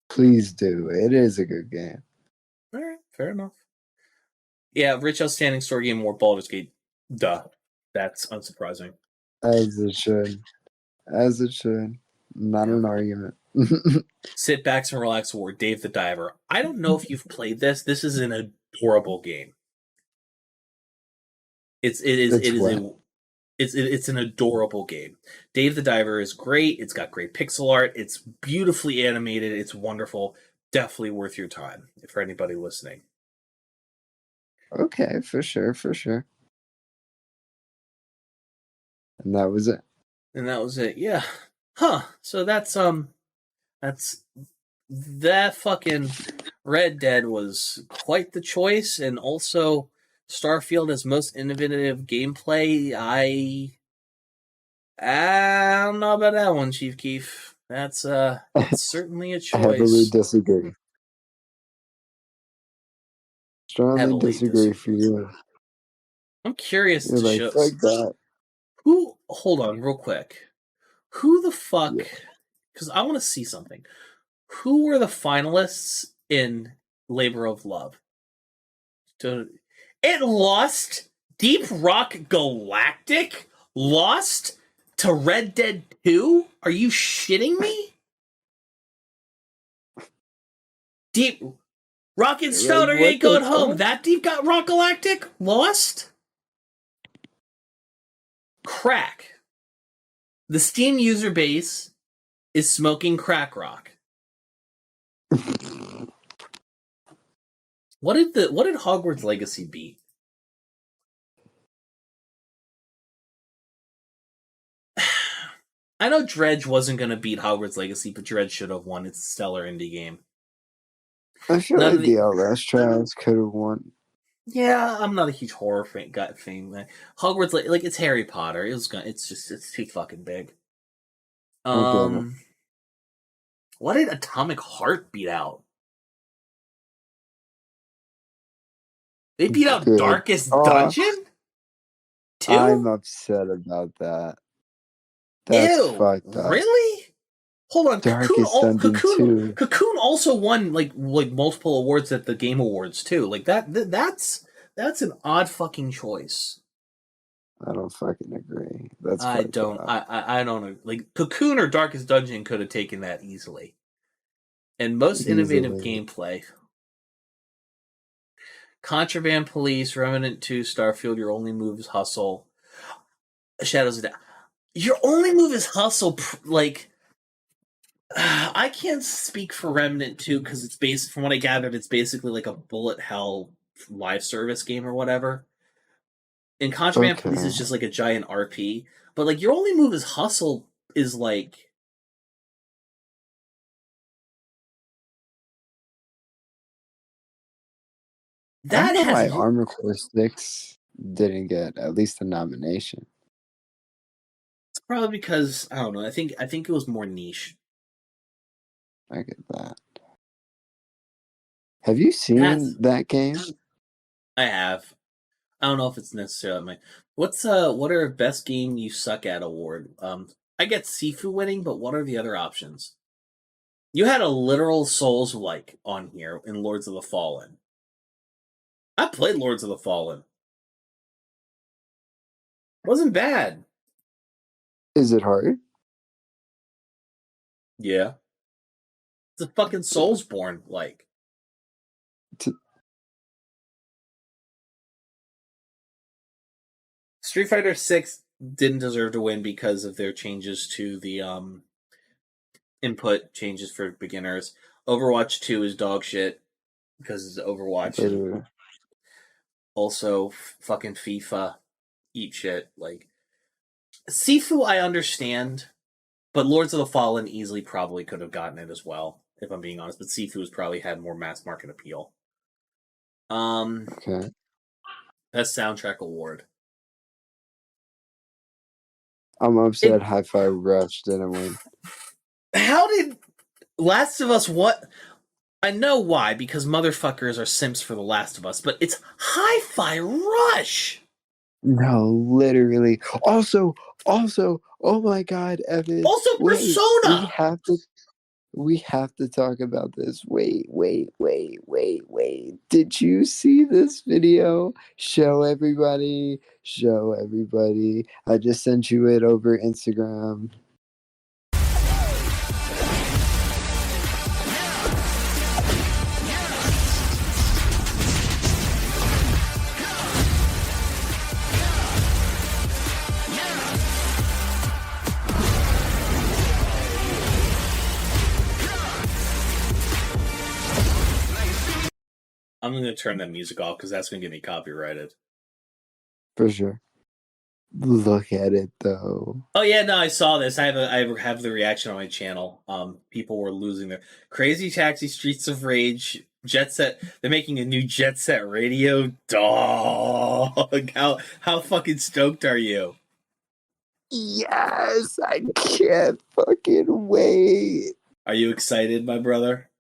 Please do. It is a good game. All right, fair enough. Yeah, Rich Outstanding Story Game Award, Baldur's Gate. Duh. That's unsurprising. As it should. As it should. Not an argument. Sit Backs and Relax Award, Dave the Diver. I don't know if you've played this. This is an adorable game. It's an adorable game. Dave the Diver is great. It's got great pixel art. It's beautifully animated. It's wonderful. Definitely worth your time for anybody listening. Okay, for sure. And that was it. Yeah. Huh. So that's that fucking Red Dead was quite the choice, and also Starfield as most innovative gameplay. I don't know about that one, Chief Keef. That's certainly a choice. Heavily disagree. Strongly disagree for you. I'm curious You're to show. Like that. Hold on, real quick. Who the fuck? Because I want to see something. Who were the finalists in Labor of Love? It lost. Deep Rock Galactic lost to Red Dead 2? Are you shitting me? Deep Rock and Stoner ain't going home. That Deep Rock Galactic lost? Crack. The Steam user base is smoking crack rock. What did Hogwarts Legacy beat? I know Dredge wasn't going to beat Hogwarts Legacy, but Dredge should have won. It's a stellar indie game. I feel like the Outlast Trials could have won. Yeah, I'm not a huge horror fan. Hogwarts, like it's Harry Potter. It's too fucking big. What did Atomic Heart beat out? They beat out Darkest Dungeon? 2? I'm upset about that. That's fucked up. Really? Hold on, Cocoon also won like multiple awards at the Game Awards too. Like that's an odd fucking choice. I don't fucking agree. I don't like Cocoon or Darkest Dungeon could have taken that easily. And most innovative gameplay. Contraband Police, Remnant 2, Starfield, Your Only Move is Hustle. Shadows of Doubt. Your only move is hustle. I can't speak for Remnant 2 because it's from what I gathered, it's basically like a bullet hell live service game or whatever. And Contraband Police is just like a giant RP. But like your only move is hustle is like. That has why Armor Core 6 didn't get at least a nomination. It's probably because I don't know. I think it was more niche. I get that. Have you seen that game? I have. I don't know if it's necessarily my. What are best game you suck at award? I get Sifu winning, but what are the other options? You had a literal Souls-like on here in Lords of the Fallen. I played Lords of the Fallen. It wasn't bad. Is it hard? Yeah. It's a fucking Soulsborne, like. Street Fighter 6 didn't deserve to win because of their changes to the input changes for beginners. Overwatch 2 is dog shit because it's Overwatch. And also, fucking FIFA, eat shit. Like, Sifu, I understand, but Lords of the Fallen easily probably could have gotten it as well, if I'm being honest. But Sifu's probably had more mass market appeal. Okay. Best soundtrack award. I'm upset Hi-Fi Rush didn't win. How did Last of Us what? I know why, because motherfuckers are simps for The Last of Us, but it's Hi-Fi Rush! No, literally. Also, oh my god, Evan. Also, Persona! We have to talk about this. Wait. Did you see this video? Show everybody. I just sent you it over Instagram. I'm going to turn that music off because that's going to get me copyrighted. For sure. Look at it though. Oh yeah, no, I saw this. I have the reaction on my channel. People were losing their Crazy Taxi, Streets of Rage, Jet Set. They're making a new Jet Set Radio. Dog, how fucking stoked are you? Yes, I can't fucking wait. Are you excited, my brother?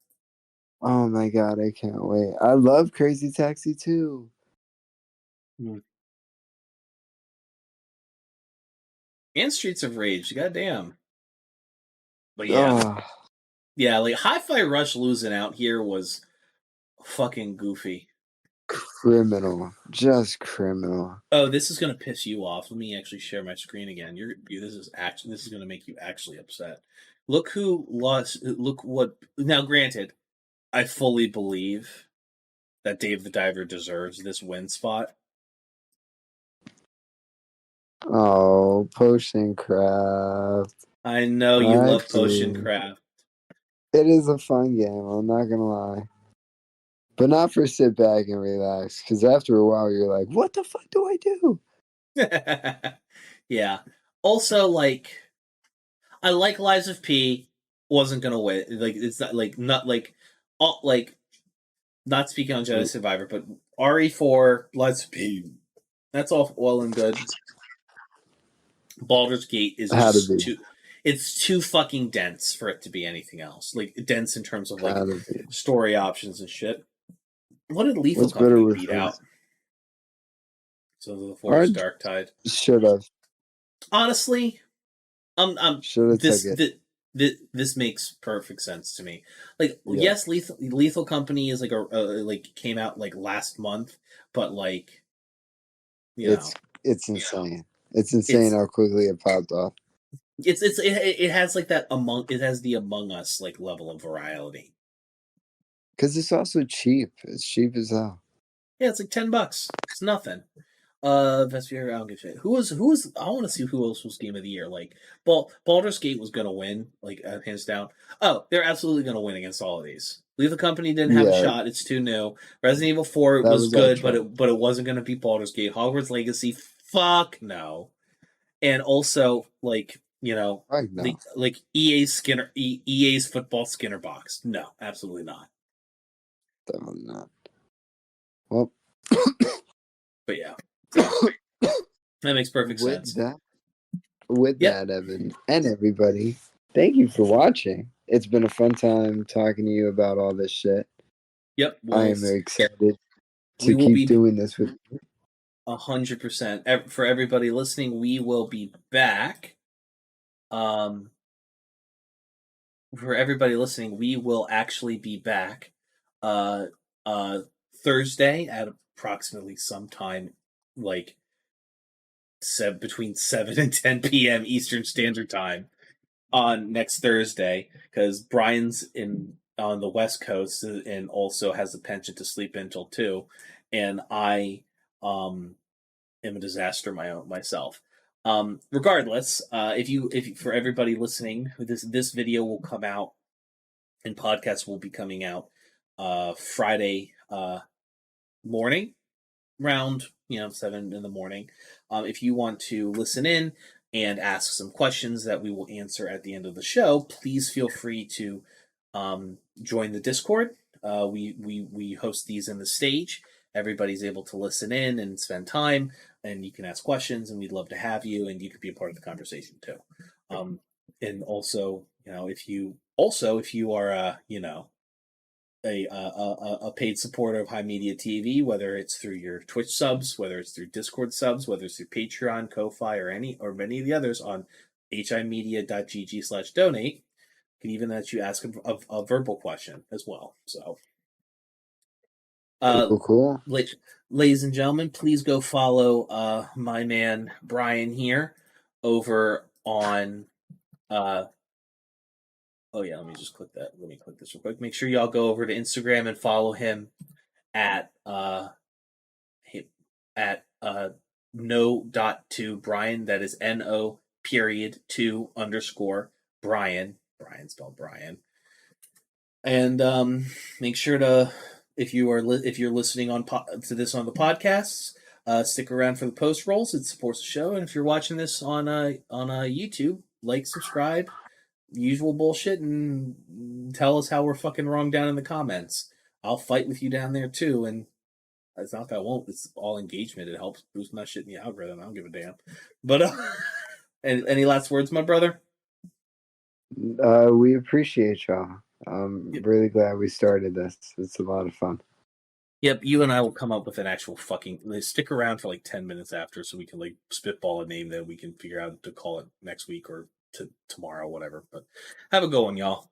Oh my god, I can't wait. I love Crazy Taxi too. And Streets of Rage, goddamn. But yeah. Yeah, like Hi-Fi Rush losing out here was fucking goofy. Criminal. Just criminal. Oh, this is gonna piss you off. Let me actually share my screen again. This is gonna make you actually upset. Look who lost. Look what. Now, granted, I fully believe that Dave the Diver deserves this win spot. Oh, Potion Craft. I know you love Potion Craft. It is a fun game, I'm not gonna lie. But not for sit back and relax, because after a while you're like, what the fuck do I do? Yeah. Also, like, I like Lies of P. Wasn't gonna win. Like, it's not speaking on Jedi Survivor, but RE4, Lies of P. That's all well and good. Baldur's Gate is just it's too fucking dense for it to be anything else. Like, dense in terms of, like, story options and shit. What did Lethal Company beat out? So the Force Dark Tide. Should have. Honestly, this makes perfect sense to me. Like, yes, Lethal Company is like came out like last month, but like, it's insane. It's insane how quickly it popped off. It has like that it has the Among Us like level of virality. Because it's also cheap. It's cheap as hell. Yeah, it's like $10. It's nothing. Best year, I don't give a shit. Who was? I want to see who else was Game of the Year. Like, Baldur's Gate was gonna win, like hands down. Oh, they're absolutely gonna win against all of these. Lethal Company didn't have a shot. It's too new. Resident Evil 4 was good, but it wasn't gonna beat Baldur's Gate. Hogwarts Legacy, fuck no. And also, like, like EA's football Skinner box. No, absolutely not. Definitely not. Well, but yeah, that makes perfect sense. With that, Evan and everybody, thank you for watching. It's been a fun time talking to you about all this shit. Yep, I am very excited to keep doing this with you. 100%. For everybody listening, we will be back. For everybody listening, we will actually be back Thursday at approximately sometime like between 7 and 10 p.m. Eastern Standard Time. on next Thursday because Brian's on the West Coast and also has a penchant to sleep until 2, and I am a disaster myself. Regardless, if you for everybody listening, this video will come out and podcast will be coming out Friday morning, around 7 in the morning. If you want to listen in and ask some questions that we will answer at the end of the show, please feel free to join the Discord. We host these in the stage. Everybody's able to listen in and spend time, and you can ask questions, and we'd love to have you, and you could be a part of the conversation too. And also, if you are a paid supporter of HIMediaTV, whether it's through your Twitch subs, whether it's through Discord subs, whether it's through Patreon, Ko-Fi, or many of the others on himedia.gg/donate, can even let you ask a verbal question as well. So, cool. Ladies and gentlemen, please go follow my man Brian here over on. Oh yeah, let me just click that. Let me click this real quick. Make sure y'all go over to Instagram and follow him at no.2 Brian. That is no.2 Brian. Brian spelled Brian. And make sure to, if you're listening to this on the podcasts, stick around for the post rolls. It supports the show. And if you're watching this on YouTube, like, subscribe. Usual bullshit, and tell us how we're fucking wrong down in the comments. I'll fight with you down there too, and it's not that I won't. It's all engagement. It helps boost my shit in the algorithm. I don't give a damn. But any last words, my brother? We appreciate y'all. I'm really glad we started this. It's a lot of fun. Yep, you and I will come up with an actual fucking. Stick around for like 10 minutes after, so we can like spitball a name that we can figure out to call it next week or to tomorrow, whatever. But have a good one, y'all.